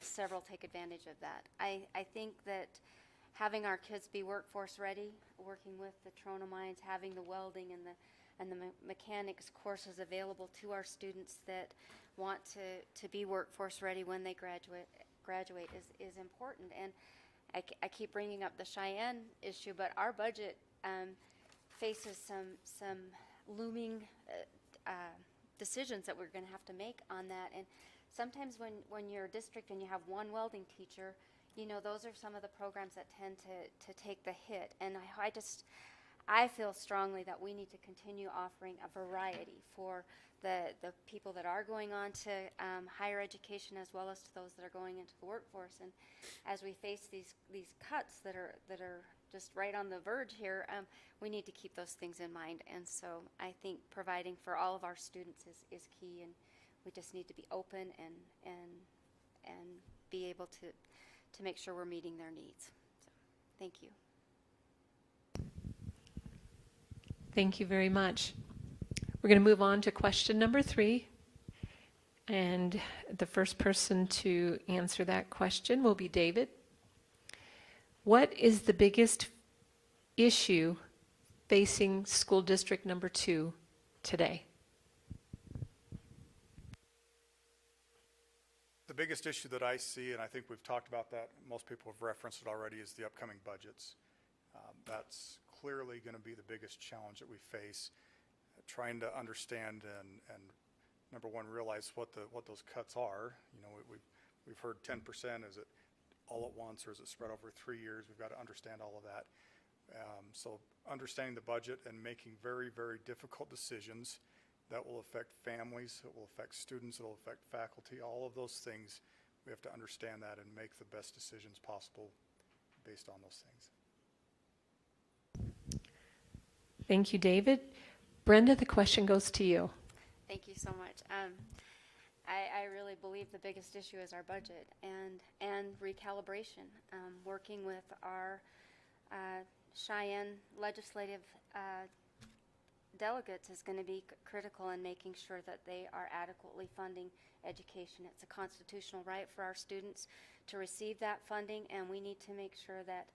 several take advantage of that. I think that having our kids be workforce ready, working with the Trona mines, having the welding and the mechanics courses available to our students that want to be workforce ready when they graduate is important. And I keep bringing up the Cheyenne issue, but our budget faces some looming decisions that we're going to have to make on that. And sometimes when you're a district and you have one welding teacher, you know, those are some of the programs that tend to take the hit. And I feel strongly that we need to continue offering a variety for the people that are going on to higher education as well as to those that are going into the workforce. And as we face these cuts that are just right on the verge here, we need to keep those things in mind. And so I think providing for all of our students is key, and we just need to be open and be able to make sure we're meeting their needs. So, thank you. Thank you very much. We're going to move on to question number 3. And the first person to answer that question will be David. What is the biggest issue facing school district number 2 today? The biggest issue that I see, and I think we've talked about that, most people have referenced it already, is the upcoming budgets. That's clearly going to be the biggest challenge that we face, trying to understand and number one, realize what those cuts are. You know, we've heard 10%. Is it all at once or is it spread over 3 years? We've got to understand all of that. So understanding the budget and making very, very difficult decisions that will affect families, it will affect students, it will affect faculty, all of those things. We have to understand that and make the best decisions possible based on those things. Thank you, David. Brenda, the question goes to you. Thank you so much. I really believe the biggest issue is our budget and recalibration. Working with our Cheyenne legislative delegates is going to be critical in making sure that they are adequately funding education. It's a constitutional right for our students to receive that funding, and we need to make sure that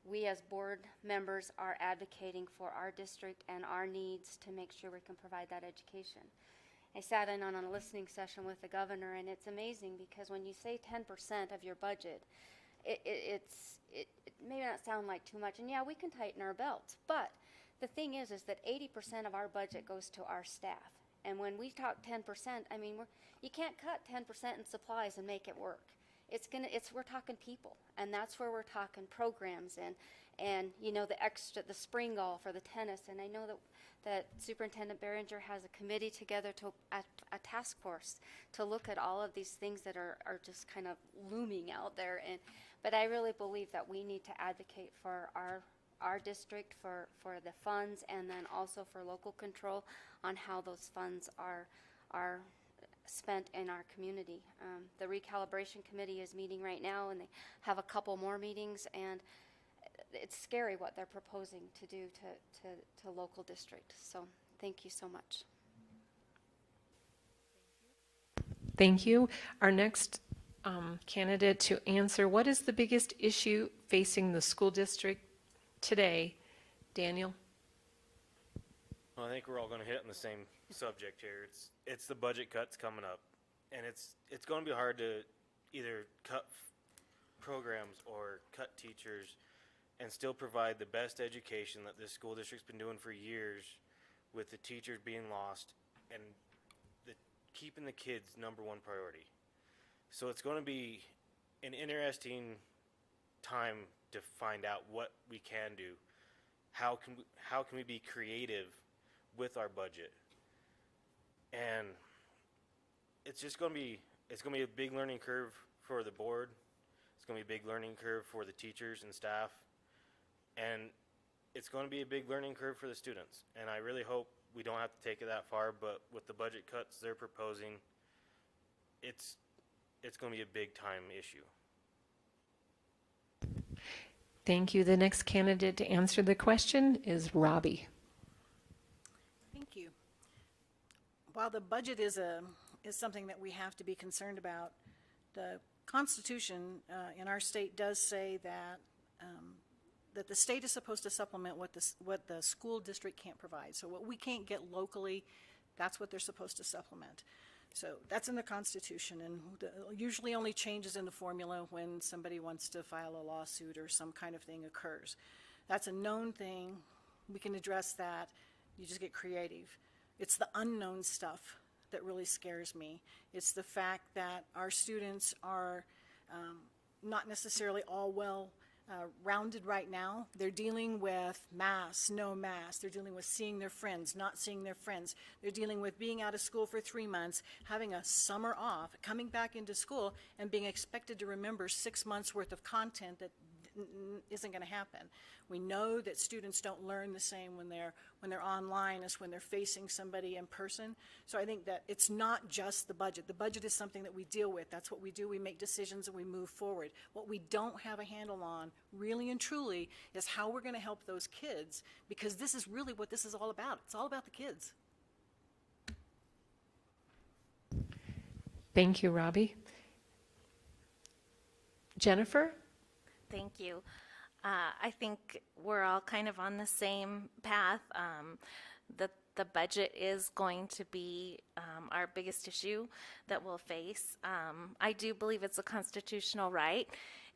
we as board members are advocating for our district and our needs to make sure we can provide that education. I sat in on a listening session with the governor, and it's amazing because when you say 10% of your budget, it may not sound like too much, and yeah, we can tighten our belts, but the thing is that 80% of our budget goes to our staff. And when we talk 10%, I mean, you can't cut 10% in supplies and make it work. We're talking people, and that's where we're talking programs and you know, the spring golf or the tennis. And I know that Superintendent Behringer has a committee together a task force to look at all of these things that are just kind of looming out there. But I really believe that we need to advocate for our our district for the funds, and then also for local control on how those funds are spent in our community. The recalibration committee is meeting right now, and they have a couple more meetings, and it's scary what they're proposing to do to local district. So thank you so much. Thank you. Our next candidate to answer, what is the biggest issue facing the school district today? Daniel? Well, I think we're all going to hit on the same subject here. It's the budget cuts coming up, and it's going to be hard to either cut programs or cut teachers and still provide the best education that this school district's been doing for years, with the teachers being lost and keeping the kids #1 priority. So it's going to be an interesting time to find out what we can do. How can we be creative with our budget? And it's just going to be a big learning curve for the board. It's going to be a big learning curve for the teachers and staff, and it's going to be a big learning curve for the students. And I really hope we don't have to take it that far, but with the budget cuts they're proposing, it's going to be a big time issue. Thank you. The next candidate to answer the question is Robbie. Thank you. While the budget is something that we have to be concerned about, the Constitution in our state does say that that the state is supposed to supplement what the school district can't provide. So what we can't get locally, that's what they're supposed to supplement. So that's in the Constitution, and usually only changes in the formula when somebody wants to file a lawsuit or some kind of thing occurs. That's a known thing. We can address that. You just get creative. It's the unknown stuff that really scares me. It's the fact that our students are not necessarily all well rounded right now. They're dealing with masks, no masks. They're dealing with seeing their friends, not seeing their friends. They're dealing with being out of school for 3 months, having a summer off, coming back into school, and being expected to remember 6 months worth of content that isn't going to happen. We know that students don't learn the same when they're online as when they're facing somebody in person. So I think that it's not just the budget. The budget is something that we deal with. That's what we do. We make decisions and we move forward. What we don't have a handle on, really and truly, is how we're going to help those kids, because this is really what this is all about. It's all about the kids. Thank you, Robbie. Jennifer? Thank you. I think we're all kind of on the same path. The budget is going to be our biggest issue that we'll face. I do believe it's a constitutional right,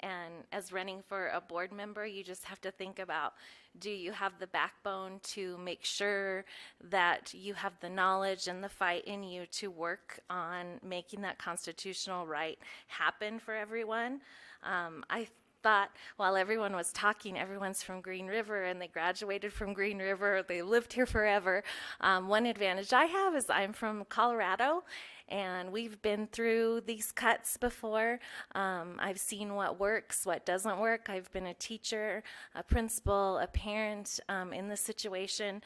and as running for a board member, you just have to think about, do you have the backbone to make sure that you have the knowledge and the fight in you to work on making that constitutional right happen for everyone? I thought while everyone was talking, everyone's from Green River and they graduated from Green River, they lived here forever. One advantage I have is I'm from Colorado, and we've been through these cuts before. I've seen what works, what doesn't work. I've been a teacher, a principal, a parent in this situation.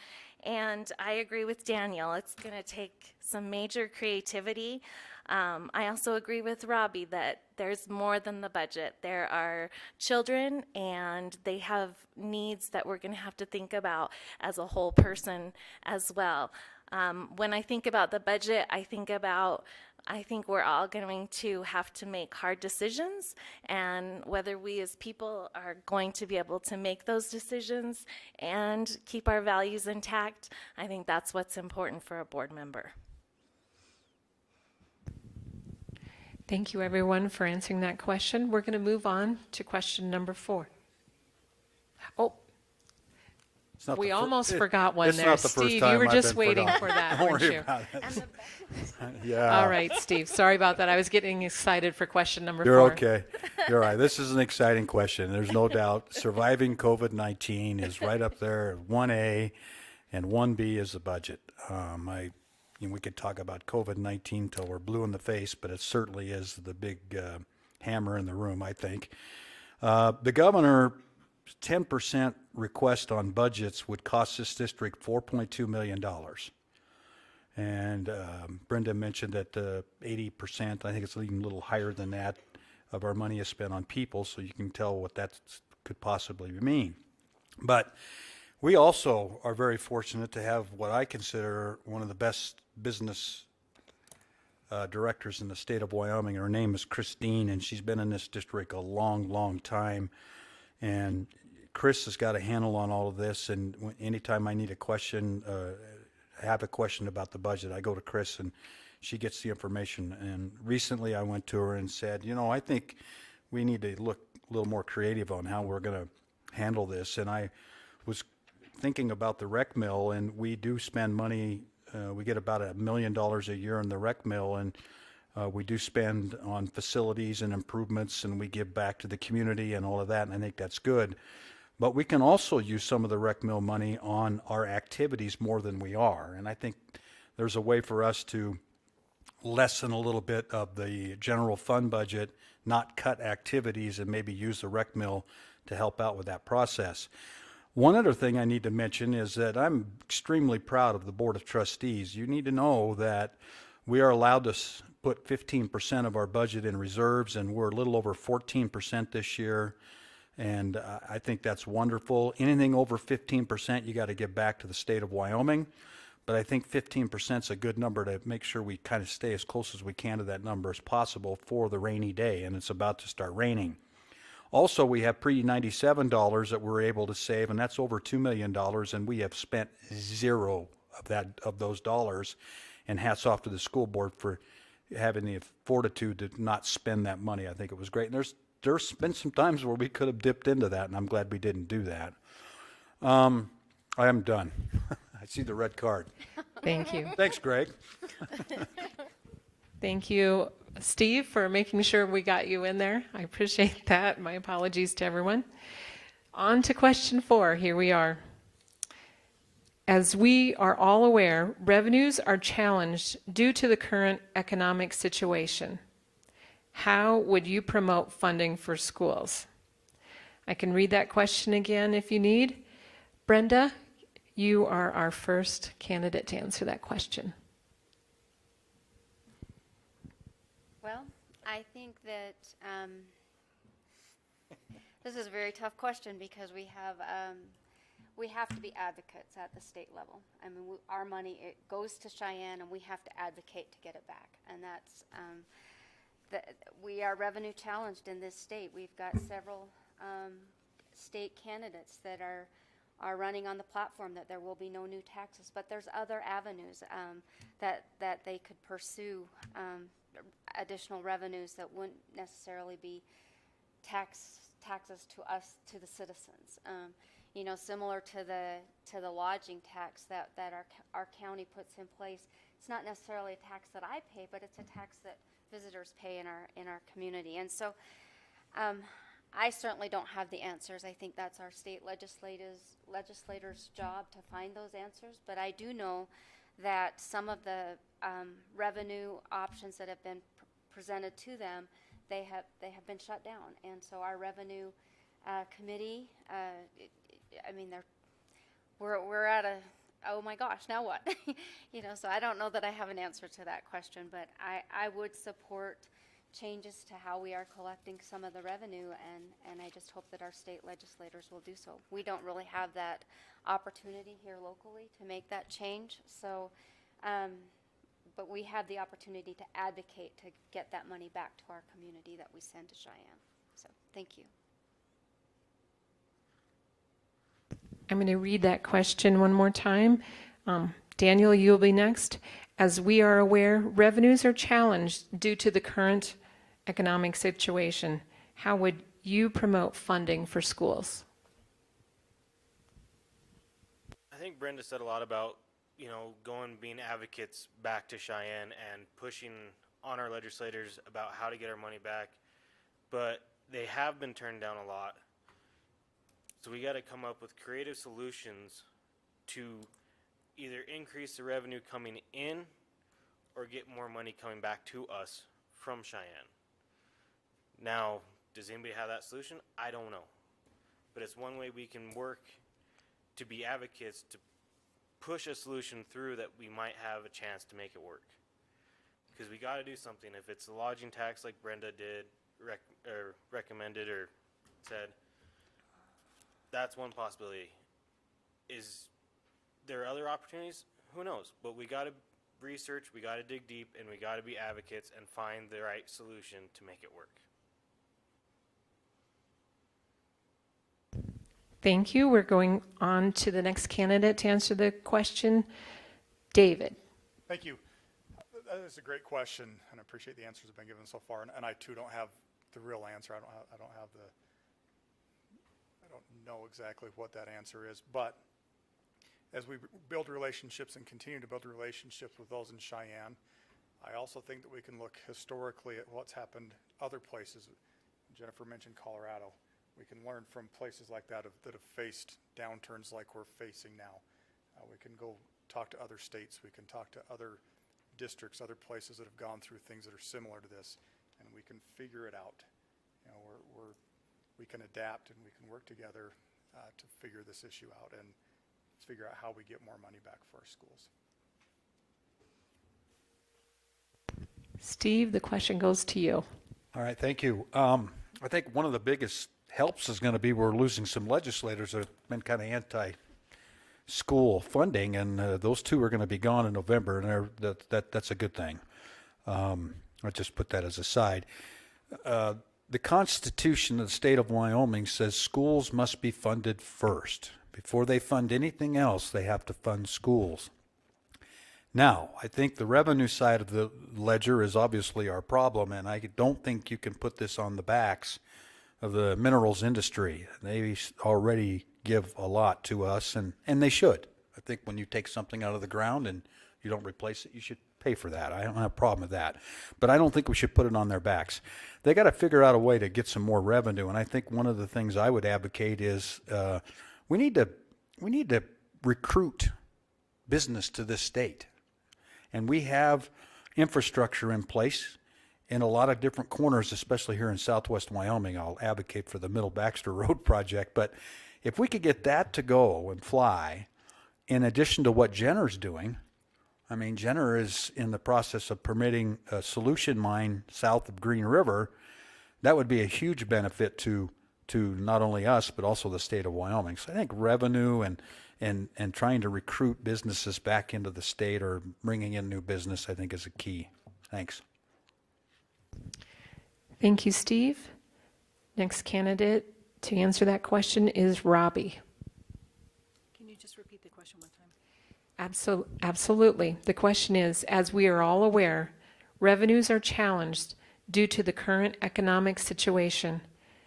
And I agree with Daniel. It's going to take some major creativity. I also agree with Robbie that there's more than the budget. There are children, and they have needs that we're going to have to think about as a whole person as well. When I think about the budget, I think we're all going to have to make hard decisions, and whether we as people are going to be able to make those decisions and keep our values intact, I think that's what's important for a board member. Thank you, everyone, for answering that question. We're going to move on to question number 4. Oh, It's not we the fir- almost it- forgot one it's there. not the first Steve, you time were I've just been waiting forgotten. for that, Don't weren't worry you? about it. Yeah. All right, Steve. Sorry about that. I was getting excited for question number 4. You're okay. You're all right. This is an exciting question. There's no doubt surviving COVID-19 is right up there, 1A, and 1B is the budget. We could talk about COVID-19 till we're blue in the face, but it certainly is the big hammer in the room, I think. The governor 10% request on budgets would cost this district $4.2 million. And Brenda mentioned that 80%, I think it's even a little higher than that, of our money is spent on people, so you can tell what that could possibly mean. But we also are very fortunate to have what I consider one of the best business directors in the state of Wyoming. Her name is Christine, and she's been in this district a long, long time. And Chris has got a handle on all of this, and anytime I need a question, have a question about the budget, I go to Chris, and she gets the information. And recently I went to her and said, you know, I think we need to look a little more creative on how we're going to handle this. And I was thinking about the rec mill, and we do spend money. We get about $1 million a year in the rec mill, and we do spend on facilities and improvements, and we give back to the community and all of that, and I think that's good. But we can also use some of the rec mill money on our activities more than we are, and I think there's a way for us to lessen a little bit of the general fund budget, not cut activities, and maybe use the rec mill to help out with that process. One other thing I need to mention is that I'm extremely proud of the Board of Trustees. You need to know that we are allowed to put 15% of our budget in reserves, and we're a little over 14% this year, and I think that's wonderful. Anything over 15%, you got to give back to the state of Wyoming, but I think 15% is a good number to make sure we kind of stay as close as we can to that number as possible for the rainy day, and it's about to start raining. Also, we have pre-97 that we're able to save, and that's over $2 million, and we have spent zero of those dollars. And hats off to the school board for having the fortitude to not spend that money. I think it was great. And there's been some times where we could have dipped into that, and I'm glad we didn't do that. I am done. I see the red card. Thank you. Thanks, Greg. Thank you, Steve, for making sure we got you in there. I appreciate that. My apologies to everyone. On to question 4. Here we are. As we are all aware, revenues are challenged due to the current economic situation. How would you promote funding for schools? I can read that question again if you need. Brenda, you are our first candidate to answer that question. Well, I think that this is a very tough question because we have to be advocates at the state level. I mean, our money, it goes to Cheyenne, and we have to advocate to get it back. And that's, we are revenue challenged in this state. We've got several state candidates that are running on the platform that there will be no new taxes, but there's other avenues that they could pursue, additional revenues that wouldn't necessarily be taxes to us, to the citizens. You know, similar to the lodging tax that our county puts in place. It's not necessarily a tax that I pay, but it's a tax that visitors pay in our community. And so I certainly don't have the answers. I think that's our state legislators' job to find those answers. But I do know that some of the revenue options that have been presented to them, they have been shut down. And so our revenue committee, we're at a, oh my gosh, now what? You know, so I don't know that I have an answer to that question, but I would support changes to how we are collecting some of the revenue, and I just hope that our state legislators will do so. We don't really have that opportunity here locally to make that change, so, but we have the opportunity to advocate to get that money back to our community that we send to Cheyenne. So, thank you. I'm going to read that question one more time. Daniel, you'll be next. As we are aware, revenues are challenged due to the current economic situation. How would you promote funding for schools? I think Brenda said a lot about, you know, being advocates back to Cheyenne and pushing on our legislators about how to get our money back. But they have been turned down a lot. So we got to come up with creative solutions to either increase the revenue coming in or get more money coming back to us from Cheyenne. Now, does anybody have that solution? I don't know. but it's one way we can work to be advocates to push a solution through that we might have a chance to make it work. Because we got to do something. If it's a lodging tax like Brenda did, recommended or said, that's one possibility. Is there other opportunities? Who knows? But we got to research, we got to dig deep, and we got to be advocates and find the right solution to make it work. Thank you. We're going on to the next candidate to answer the question. David. Thank you. That is a great question, and I appreciate the answers that have been given so far. And I too don't have the real answer. I don't know exactly what that answer is. But as we build relationships and continue to build relationships with those in Cheyenne, I also think that we can look historically at what's happened other places. Jennifer mentioned Colorado. We can learn from places like that that have faced downturns like we're facing now. We can go talk to other states. We can talk to other districts, other places that have gone through things that are similar to this, and we can figure it out. You know, we can adapt and we can work together to figure this issue out and figure out how we get more money back for our schools. Steve, the question goes to you. All right, thank you. I think one of the biggest helps is going to be we're losing some legislators that have been kind of anti-school funding, and those two are going to be gone in November, and that's a good thing. I'll just put that as a side. The Constitution of the state of Wyoming says schools must be funded first. Before they fund anything else, they have to fund schools. Now, I think the revenue side of the ledger is obviously our problem, and I don't think you can put this on the backs of the minerals industry. They already give a lot to us, and they should. I think when you take something out of the ground and you don't replace it, you should pay for that. I don't have a problem with that. But I don't think we should put it on their backs. They got to figure out a way to get some more revenue, and I think one of the things I would advocate is we need to recruit business to this state. And we have infrastructure in place in a lot of different corners, especially here in southwest Wyoming. I'll advocate for the Middle Baxter Road project. But if we could get that to go and fly, in addition to what Jenner's doing, I mean, Jenner is in the process of permitting a solution mine south of Green River. That would be a huge benefit to not only us, but also the state of Wyoming. So I think revenue and trying to recruit businesses back into the state or bringing in new business, I think is a key. Thanks. Thank you, Steve. Next candidate to answer that question is Robbie. Can you just repeat the question one time? Absolutely. The question is, as we are all aware, revenues are challenged due to the current economic situation.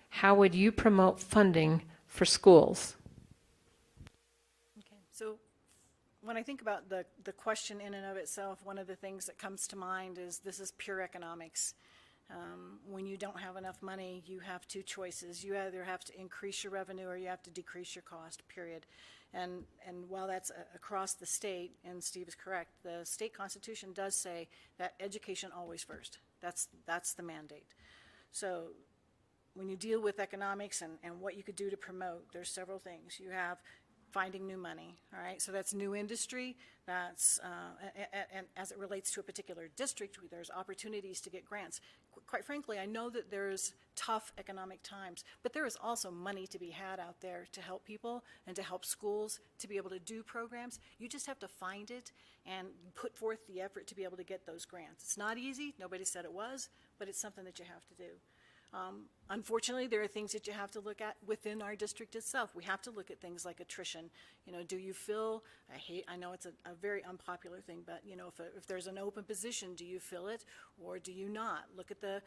How would you promote funding for schools? Okay, so when I think about the question in and of itself, one of the things that comes to mind is this is pure economics. When you don't have enough money, you have two choices. You either have to increase your revenue or you have to decrease your cost, period. And while that's across the state, and Steve is correct, the state constitution does say that education always first. That's the mandate. So when you deal with economics and what you could do to promote, there's several things. You have finding new money, all right? So that's new industry, that's, and as it relates to a particular district, there's opportunities to get grants. Quite frankly, I know that there's tough economic times, but there is also money to be had out there to help people and to help schools to be able to do programs. You just have to find it and put forth the effort to be able to get those grants. It's not easy, nobody said it was, but it's something that you have to do. Unfortunately, there are things that you have to look at within our district itself. We have to look at things like attrition. You know, do you fill, I know it's a very unpopular thing, but you know, if there's an open position, do you fill it or do you not? Look at the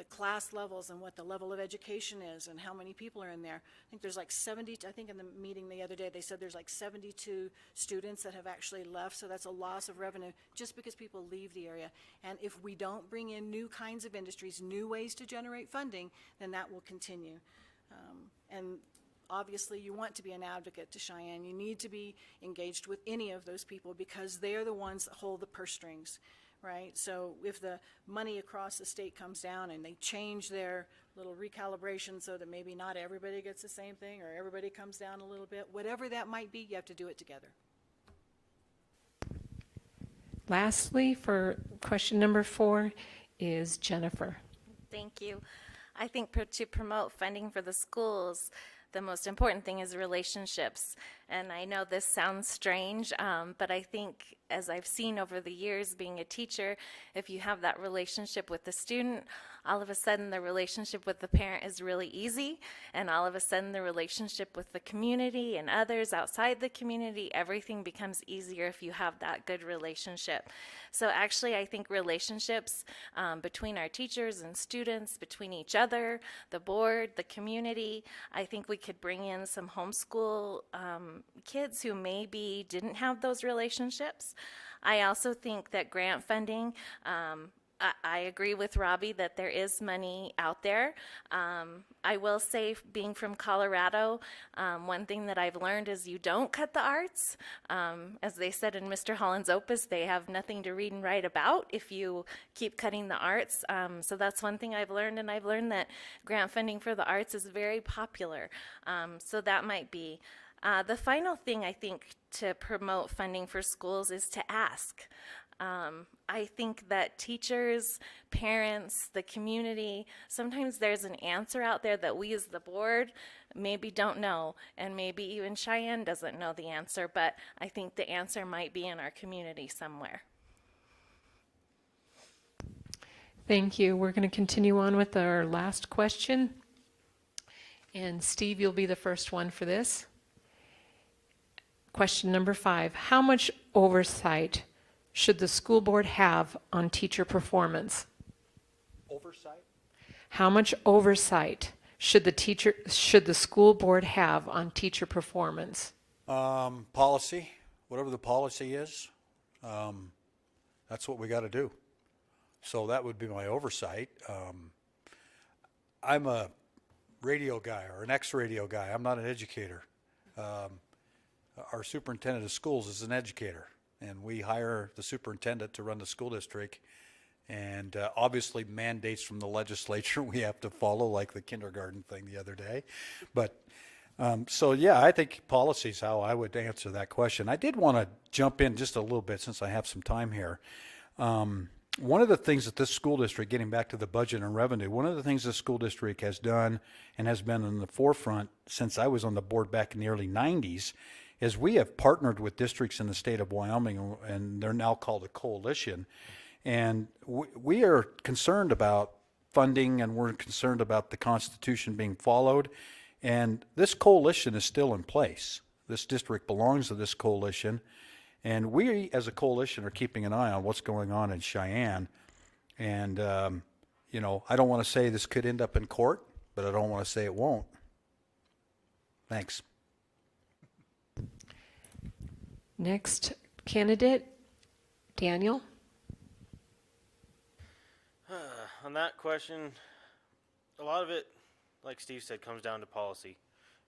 class levels and what the level of education is and how many people are in there. I think there's like 70, I think in the meeting the other day, they said there's like 72 students that have actually left, so that's a loss of revenue just because people leave the area. And if we don't bring in new kinds of industries, new ways to generate funding, then that will continue. And obviously you want to be an advocate to Cheyenne. You need to be engaged with any of those people because they are the ones that hold the purse strings. right? So if the money across the state comes down and they change their little recalibration so that maybe not everybody gets the same thing, or everybody comes down a little bit, whatever that might be, you have to do it together. Lastly, for question number 4 is Jennifer. Thank you. I think to promote funding for the schools, the most important thing is relationships. And I know this sounds strange, but I think as I've seen over the years being a teacher, if you have that relationship with the student, all of a sudden the relationship with the parent is really easy. And all of a sudden the relationship with the community and others outside the community, everything becomes easier if you have that good relationship. So actually I think relationships between our teachers and students, between each other, the board, the community, I think we could bring in some homeschool kids who maybe didn't have those relationships. I also think that grant funding, I agree with Robbie that there is money out there. I will say, being from Colorado, one thing that I've learned is you don't cut the arts. As they said in Mr. Holland's opus, they have nothing to read and write about if you keep cutting the arts. So that's one thing I've learned, and I've learned that grant funding for the arts is very popular. So that might be. The final thing I think to promote funding for schools is to ask. I think that teachers, parents, the community, sometimes there's an answer out there that we as the board maybe don't know, and maybe even Cheyenne doesn't know the answer, but I think the answer might be in our community somewhere. Thank you. We're going to continue on with our last question. And Steve, you'll be the first one for this. Question number 5. How much oversight should the school board have on teacher performance? Oversight? How much oversight should the school board have on teacher performance? Policy, whatever the policy is, that's what we got to do. So that would be my oversight. I'm a radio guy or an ex-radio guy. I'm not an educator. Our superintendent of schools is an educator, and we hire the superintendent to run the school district, and obviously mandates from the legislature we have to follow, like the kindergarten thing the other day. But so yeah, I think policy is how I would answer that question. I did want to jump in just a little bit since I have some time here. One of the things that this school district, getting back to the budget and revenue, one of the things this school district has done and has been in the forefront since I was on the board back in the early 90s is we have partnered with districts in the state of Wyoming, and they're now called a coalition. And we are concerned about funding, and we're concerned about the Constitution being followed. And this coalition is still in place. This district belongs to this coalition. And we, as a coalition, are keeping an eye on what's going on in Cheyenne. And, you know, I don't want to say this could end up in court, but I don't want to say it won't. Thanks. Next candidate, Daniel. On that question, a lot of it, like Steve said, comes down to policy.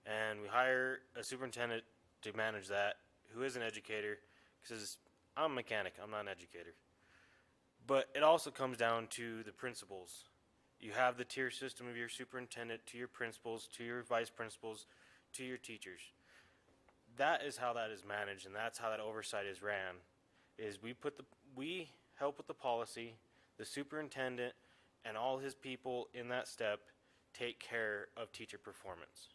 And we hire a superintendent to manage that, who is an educator, because I'm a mechanic, I'm not an educator. But it also comes down to the principals. You have the tier system of your superintendent to your principals, to your vice principals, to your teachers. That is how that is managed, and that's how that oversight is ran. Is we help with the policy, the superintendent and all his people in that step take care of teacher performance.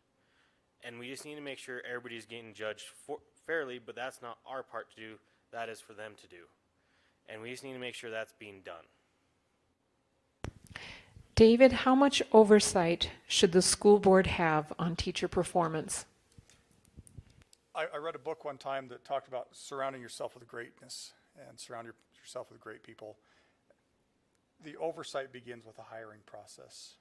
And we just need to make sure everybody's getting judged fairly, but that's not our part to do, that is for them to do. And we just need to make sure that's being done. David, how much oversight should the school board have on teacher performance? I read a book one time that talked about surrounding yourself with greatness and surround yourself with great people. The oversight begins with a hiring process,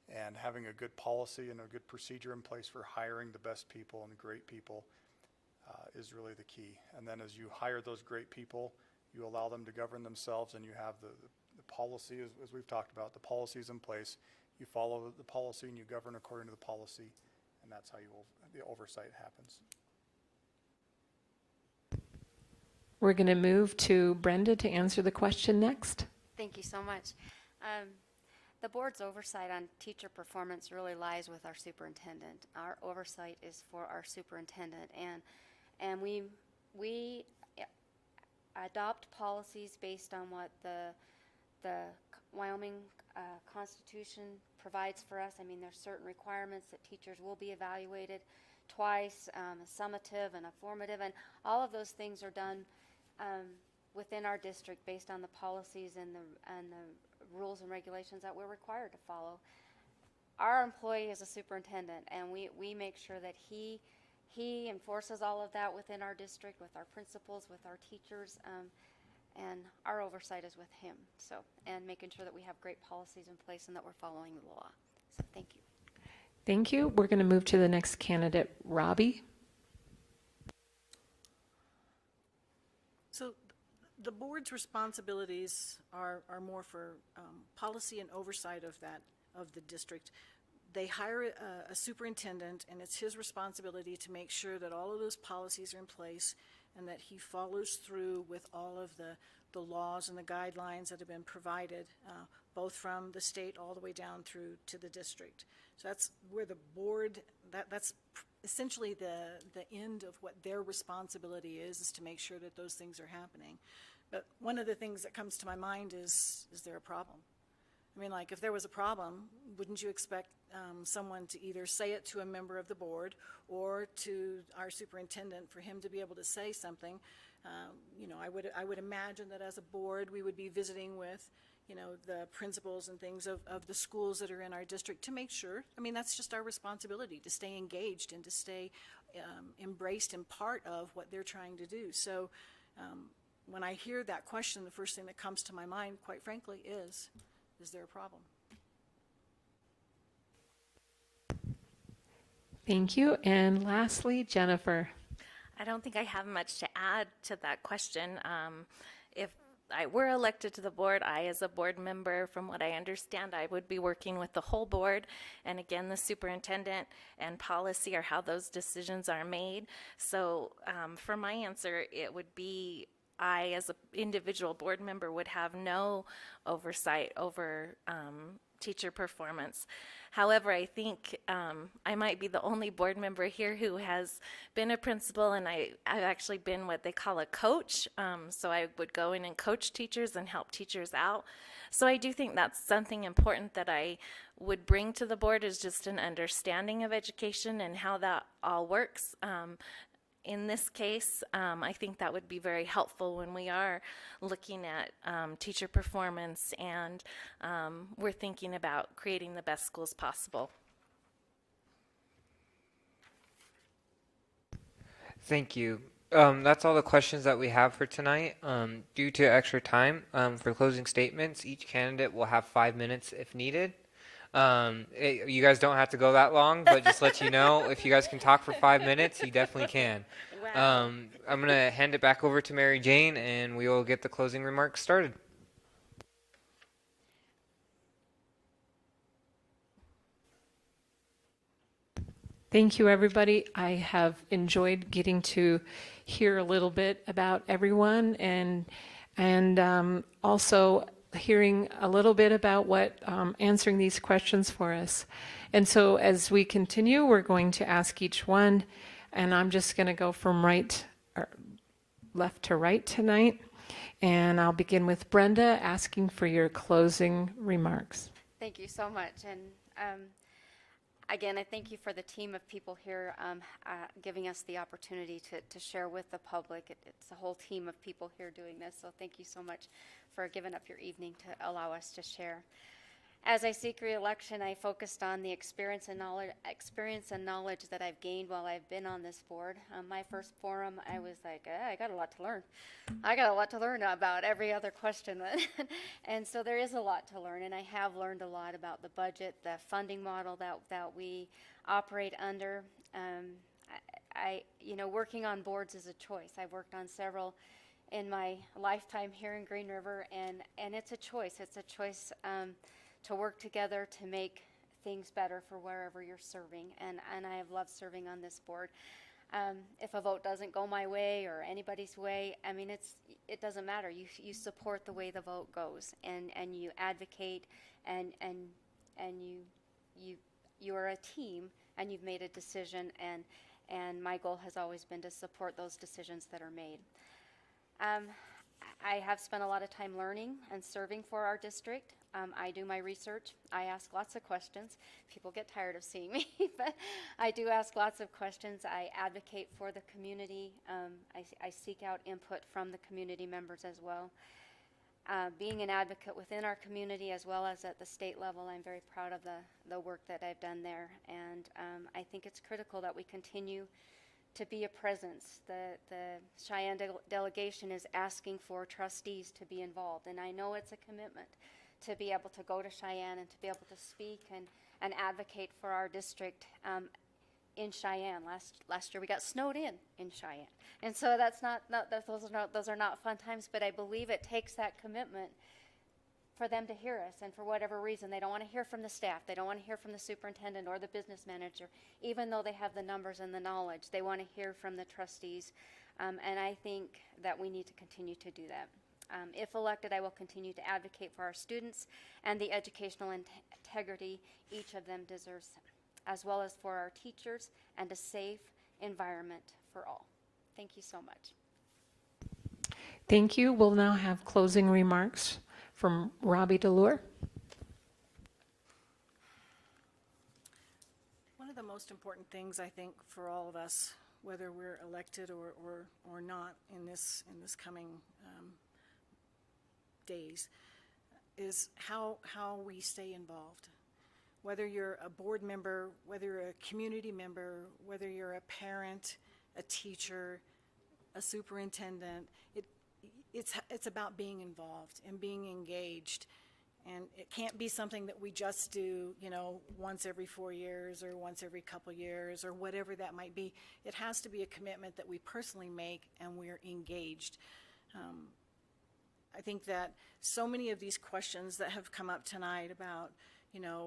and having a good policy and a good procedure in place for hiring the best people and the great people is really the key. And then as you hire those great people, you allow them to govern themselves, and you have the policy, as we've talked about, the policy is in place. You follow the policy and you govern according to the policy, and that's how the oversight happens. We're going to move to Brenda to answer the question next. Thank you so much. The board's oversight on teacher performance really lies with our superintendent. Our oversight is for our superintendent, and we adopt policies based on what the Wyoming Constitution provides for us. I mean, there's certain requirements that teachers will be evaluated twice, summative and a formative, and all of those things are done within our district based on the policies and the rules and regulations that we're required to follow. Our employee is a superintendent, and we make sure that he enforces all of that within our district, with our principals, with our teachers, and our oversight is with him. So, and making sure that we have great policies in place and that we're following the law. So, thank you. Thank you. We're going to move to the next candidate, Robbie. So the board's responsibilities are more for policy and oversight of the district. They hire a superintendent, and it's his responsibility to make sure that all of those policies are in place and that he follows through with all of the laws and the guidelines that have been provided, both from the state all the way down through to the district. So that's where the board, that's essentially the end of what their responsibility is to make sure that those things are happening. But one of the things that comes to my mind is there a problem? I mean, like, if there was a problem, wouldn't you expect someone to either say it to a member of the board or to our superintendent for him to be able to say something? You know, I would imagine that as a board, we would be visiting with, you know, the principals and things of the schools that are in our district to make sure. I mean, that's just our responsibility, to stay engaged and to stay embraced and part of what they're trying to do. So when I hear that question, the first thing that comes to my mind, quite frankly, is there a problem? Thank you. And lastly, Jennifer. I don't think I have much to add to that question. If I were elected to the board, I, as a board member, from what I understand, I would be working with the whole board, and again, the superintendent and policy are how those decisions are made. So for my answer, it would be I, as an individual board member, would have no oversight over teacher performance. However, I think I might be the only board member here who has been a principal, and I've actually been what they call a coach. So I would go in and coach teachers and help teachers out. So I do think that's something important that I would bring to the board, is just an understanding of education and how that all works. In this case, I think that would be very helpful when we are looking at teacher performance and we're thinking about creating the best schools possible. Thank you. That's all the questions that we have for tonight. Due to extra time, for closing statements, each candidate will have 5 minutes if needed. You guys don't have to go that long, but just let you know, if you guys can talk for 5 minutes, you definitely can. Wow. I'm going to hand it back over to Mary Jane, and we will get the closing remarks started. Thank you, everybody. I have enjoyed getting to hear a little bit about everyone, and also hearing a little bit about what answering these questions for us. And so as we continue, we're going to ask each one, and I'm just going to go from left to right tonight. And I'll begin with Brenda, asking for your closing remarks. Thank you so much. And again, I thank you for the team of people here giving us the opportunity to share with the public. It's a whole team of people here doing this, so thank you so much for giving up your evening to allow us to share. As I seek re-election, I focused on the experience and knowledge that I've gained while I've been on this board. My first forum, I was like, I got a lot to learn. I got a lot to learn about every other question. And so there is a lot to learn, and I have learned a lot about the budget, the funding model that we operate under. Working on boards is a choice. I've worked on several in my lifetime here in Green River, and it's a choice. It's a choice to work together to make things better for wherever you're serving, and I have loved serving on this board. If a vote doesn't go my way or anybody's way, I mean, it doesn't matter. You support the way the vote goes, and you advocate, and you are a team, and you've made a decision, and my goal has always been to support those decisions that are made. I have spent a lot of time learning and serving for our district. I do my research. I ask lots of questions. People get tired of seeing me, but I do ask lots of questions. I advocate for the community. I seek out input from the community members as well. Being an advocate within our community as well as at the state level, I'm very proud of the work that I've done there. And I think it's critical that we continue to be a presence. The Cheyenne delegation is asking for trustees to be involved, and I know it's a commitment to be able to go to Cheyenne and to be able to speak and advocate for our district in Cheyenne. Last year we got snowed in Cheyenne, and so those are not fun times. But I believe it takes that commitment for them to hear us, and for whatever reason they don't want to hear from the staff, they don't want to hear from the superintendent or the business manager, even though they have the numbers and the knowledge. They want to hear from the trustees, and I think that we need to continue to do that. If elected, I will continue to advocate for our students and the educational integrity each of them deserves, as well as for our teachers and a safe environment for all. Thank you so much. Thank you. We'll now have closing remarks from Robbie Delor. One of the most important things, I think, for all of us, whether we're elected or not in this coming days, is how we stay involved. Whether you're a board member, whether you're a community member, whether you're a parent, a teacher, a superintendent, it's about being involved and being engaged. And it can't be something that we just do, once every 4 years or once every couple years or whatever that might be. It has to be a commitment that we personally make and we're engaged. I think that so many of these questions that have come up tonight about,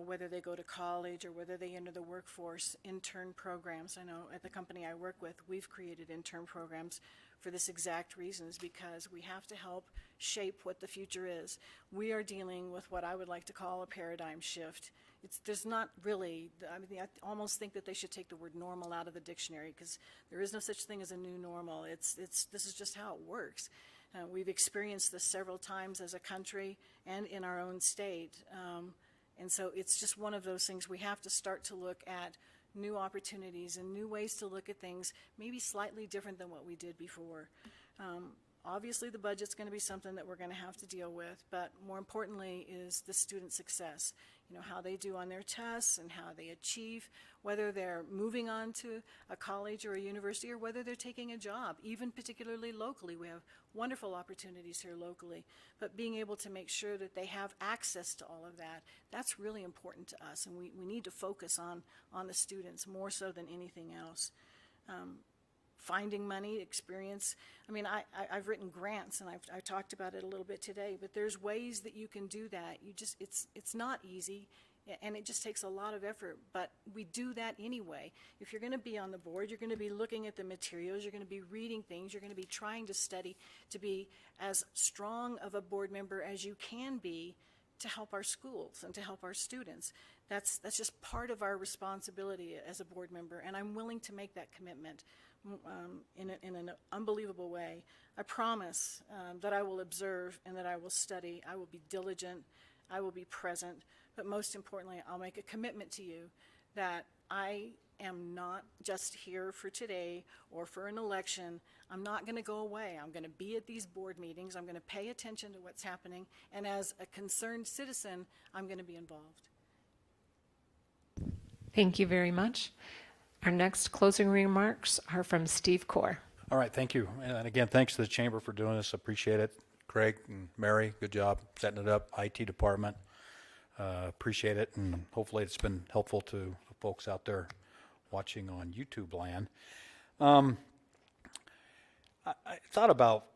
whether they go to college or whether they enter the workforce, intern programs. I know at the company I work with, we've created intern programs for this exact reason, is because we have to help shape what the future is. We are dealing with what I would like to call a paradigm shift. There's not really, I almost think that they should take the word normal out of the dictionary, because there is no such thing as a new normal. This is just how it works. We've experienced this several times as a country and in our own state. And so it's just one of those things we have to start to look at new opportunities and new ways to look at things, maybe slightly different than what we did before. Obviously, the budget's going to be something that we're going to have to deal with, but more importantly is the student success. How they do on their tests and how they achieve, whether they're moving on to a college or a university or whether they're taking a job, even particularly locally. We have wonderful opportunities here locally, but being able to make sure that they have access to all of that, that's really important to us, and we need to focus on the students more so than anything else. Finding money, experience. I've written grants, and I've talked about it a little bit today, but there's ways that you can do that. It's not easy, and it just takes a lot of effort, but we do that anyway. If you're going to be on the board, you're going to be looking at the materials, you're going to be reading things, you're going to be trying to study to be as strong of a board member as you can be to help our schools and to help our students. That's just part of our responsibility as a board member, and I'm willing to make that commitment in an unbelievable way. I promise that I will observe and that I will study. I will be diligent. I will be present. But most importantly, I'll make a commitment to you that I am not just here for today or for an election. I'm not going to go away. I'm going to be at these board meetings. I'm going to pay attention to what's happening. And as a concerned citizen, I'm going to be involved. Thank you very much. Our next closing remarks are from Steve Core. All right, thank you. And again, thanks to the Chamber for doing this. Appreciate it. Craig and Mary, good job setting it up. IT department, appreciate it. And hopefully it's been helpful to the folks out there watching on YouTube land. I thought about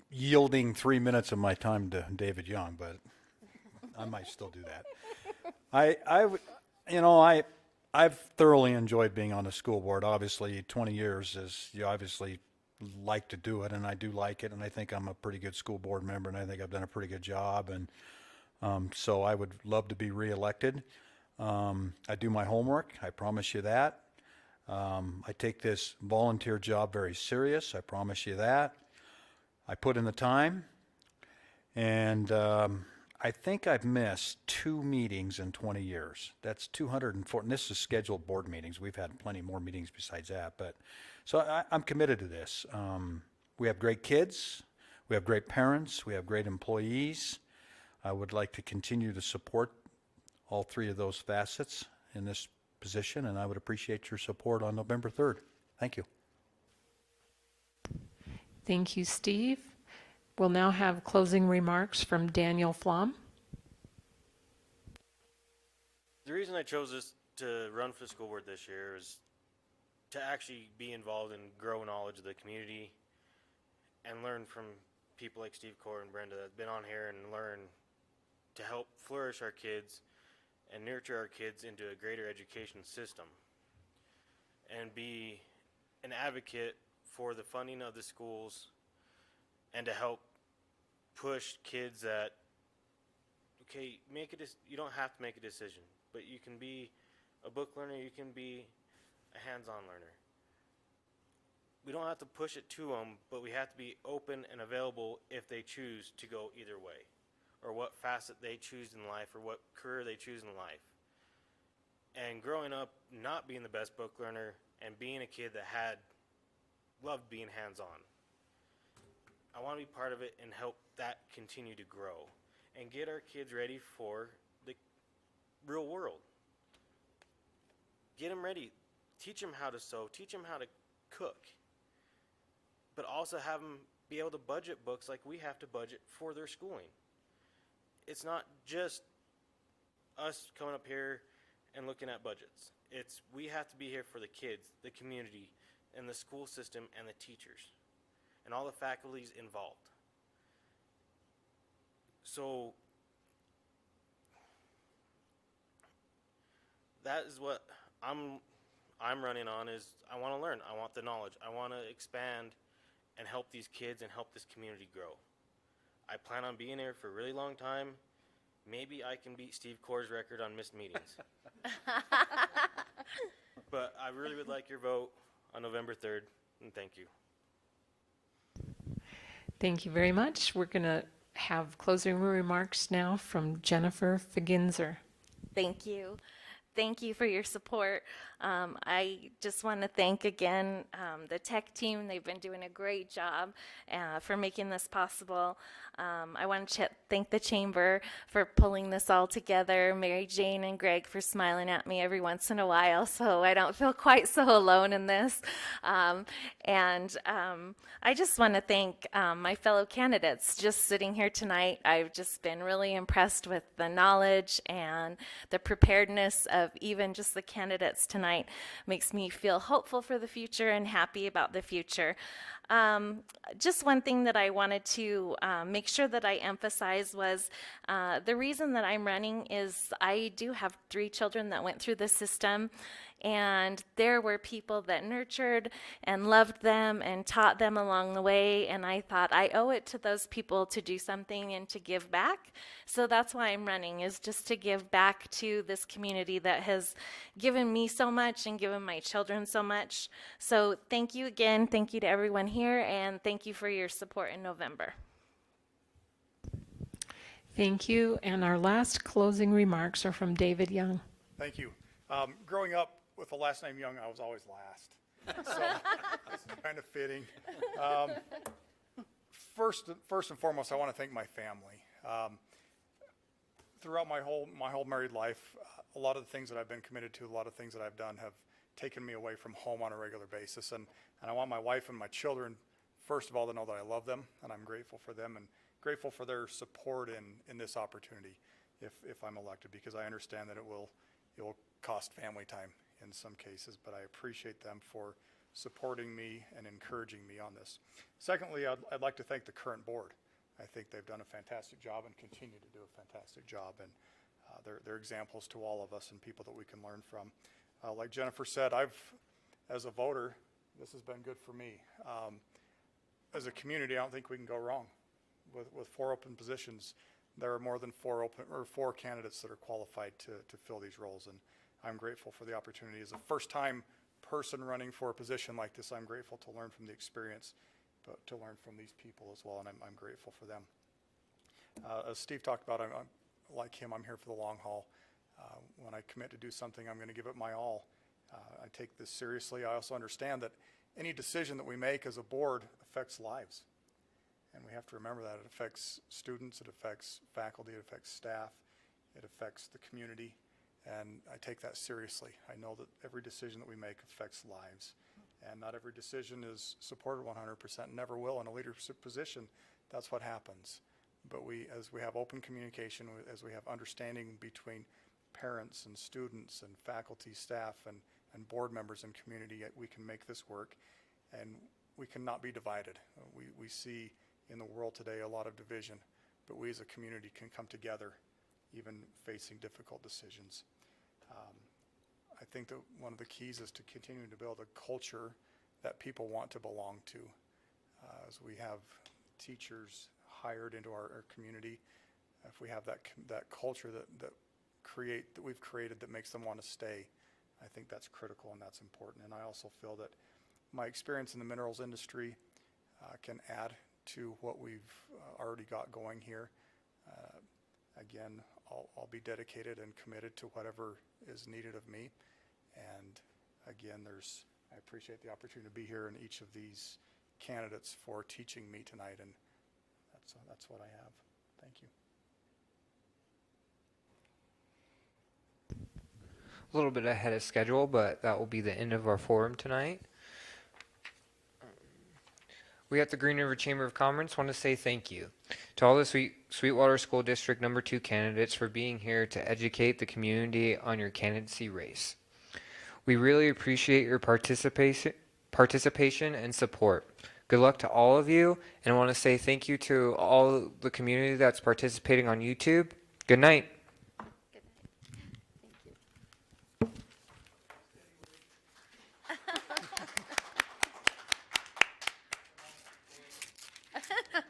yielding 3 minutes of my time to David Young, but I might still do that. I've thoroughly enjoyed being on the school board. Obviously, 20 years is, you obviously like to do it, and I do like it, and I think I'm a pretty good school board member, and I think I've done a pretty good job, and so I would love to be reelected. I do my homework, I promise you that. I take this volunteer job very serious, I promise you that. I put in the time, and I think I've missed 2 meetings in 20 years. That's 204, and this is scheduled board meetings. We've had plenty more meetings besides that, but so I'm committed to this. We have great kids, we have great parents, we have great employees. I would like to continue to support all 3 of those facets in this position, and I would appreciate your support on November 3rd. Thank you. Thank you, Steve. We'll now have closing remarks from Daniel Flum. The reason I chose this to run for the school board this year is to actually be involved and grow knowledge of the community and learn from people like Steve Core and Brenda that have been on here and learn to help flourish our kids and nurture our kids into a greater education system and be an advocate for the funding of the schools and to help push kids that, okay, you don't have to make a decision, but you can be a book learner, you can be a hands-on learner. We don't have to push it to them, but we have to be open and available if they choose to go either way, or what facet they choose in life, or what career they choose in life. And growing up, not being the best book learner, and being a kid that loved being hands-on, I want to be part of it and help that continue to grow and get our kids ready for the real world. Get them ready. Teach them how to sew. Teach them how to cook. But also have them be able to budget books like we have to budget for their schooling. It's not just us coming up here and looking at budgets. We have to be here for the kids, the community, and the school system and the teachers, and all the faculties involved. So that is what I'm running on, is I want to learn. I want the knowledge. I want to expand and help these kids and help this community grow. I plan on being here for a really long time. Maybe I can beat Steve Core's record on missed meetings. But I really would like your vote on November 3rd, and thank you. Thank you very much. We're going to have closing remarks now from Jennifer Fagenser. Thank you. Thank you for your support. I just want to thank again the tech team. They've been doing a great job for making this possible. I want to thank the chamber for pulling this all together, Mary Jane and Greg for smiling at me every once in a while so I don't feel quite so alone in this. And I just want to thank my fellow candidates. Just sitting here tonight, I've just been really impressed with the knowledge and the preparedness of even just the candidates tonight. Makes me feel hopeful for the future and happy about the future. Just one thing that I wanted to make sure that I emphasize was the reason that I'm running is I do have 3 children that went through the system, and there were people that nurtured and loved them and taught them along the way, and I thought I owe it to those people to do something and to give back. So that's why I'm running, is just to give back to this community that has given me so much and given my children so much. So thank you again. Thank you to everyone here, and thank you for your support in November. Thank you. And our last closing remarks are from David Young. Thank you. Growing up with the last name Young, I was always last. So this is kind of fitting. First and foremost, I want to thank my family. Throughout my whole married life, a lot of the things that I've been committed to, a lot of things that I've done have taken me away from home on a regular basis. And I want my wife and my children, first of all, to know that I love them and I'm grateful for them and grateful for their support in this opportunity if I'm elected, because I understand that it will cost family time in some cases, but I appreciate them for supporting me and encouraging me on this. Secondly, I'd like to thank the current board. I think they've done a fantastic job and continue to do a fantastic job, and they're examples to all of us and people that we can learn from. Like Jennifer said, as a voter, this has been good for me. As a community, I don't think we can go wrong. With 4 open positions, there are more than 4 candidates that are qualified to fill these roles, and I'm grateful for the opportunity. As a first-time person running for a position like this, I'm grateful to learn from the experience, but to learn from these people as well, and I'm grateful for them. As Steve talked about, I'm like him, I'm here for the long haul. When I commit to do something, I'm going to give it my all. I take this seriously. I also understand that any decision that we make as a board affects lives. And we have to remember that. It affects students, it affects faculty, it affects staff, it affects the community. And I take that seriously. I know that every decision that we make affects lives. And not every decision is supported 100%, never will in a leadership position. That's what happens. But as we have open communication, as we have understanding between parents and students and faculty, staff, and board members and community, we can make this work, and we cannot be divided. We see in the world today a lot of division, but we as a community can come together, even facing difficult decisions. I think that one of the keys is to continue to build a culture that people want to belong to. As we have teachers hired into our community, if we have that culture that we've created that makes them want to stay, I think that's critical and that's important. And I also feel that my experience in the minerals industry can add to what we've already got going here. Again, I'll be dedicated and committed to whatever is needed of me. And again, I appreciate the opportunity to be here and each of these candidates for teaching me tonight, and that's what I have. Thank you. A little bit ahead of schedule, but that will be the end of our forum tonight. We at the Green River Chamber of Commerce want to say thank you to all the Sweetwater School District No. 2 candidates for being here to educate the community on your candidacy race. We really appreciate your participation and support. Good luck to all of you, and I want to say thank you to all the community that's participating on YouTube. Good night. Good night. Thank you.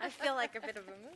I feel like a bit of a movie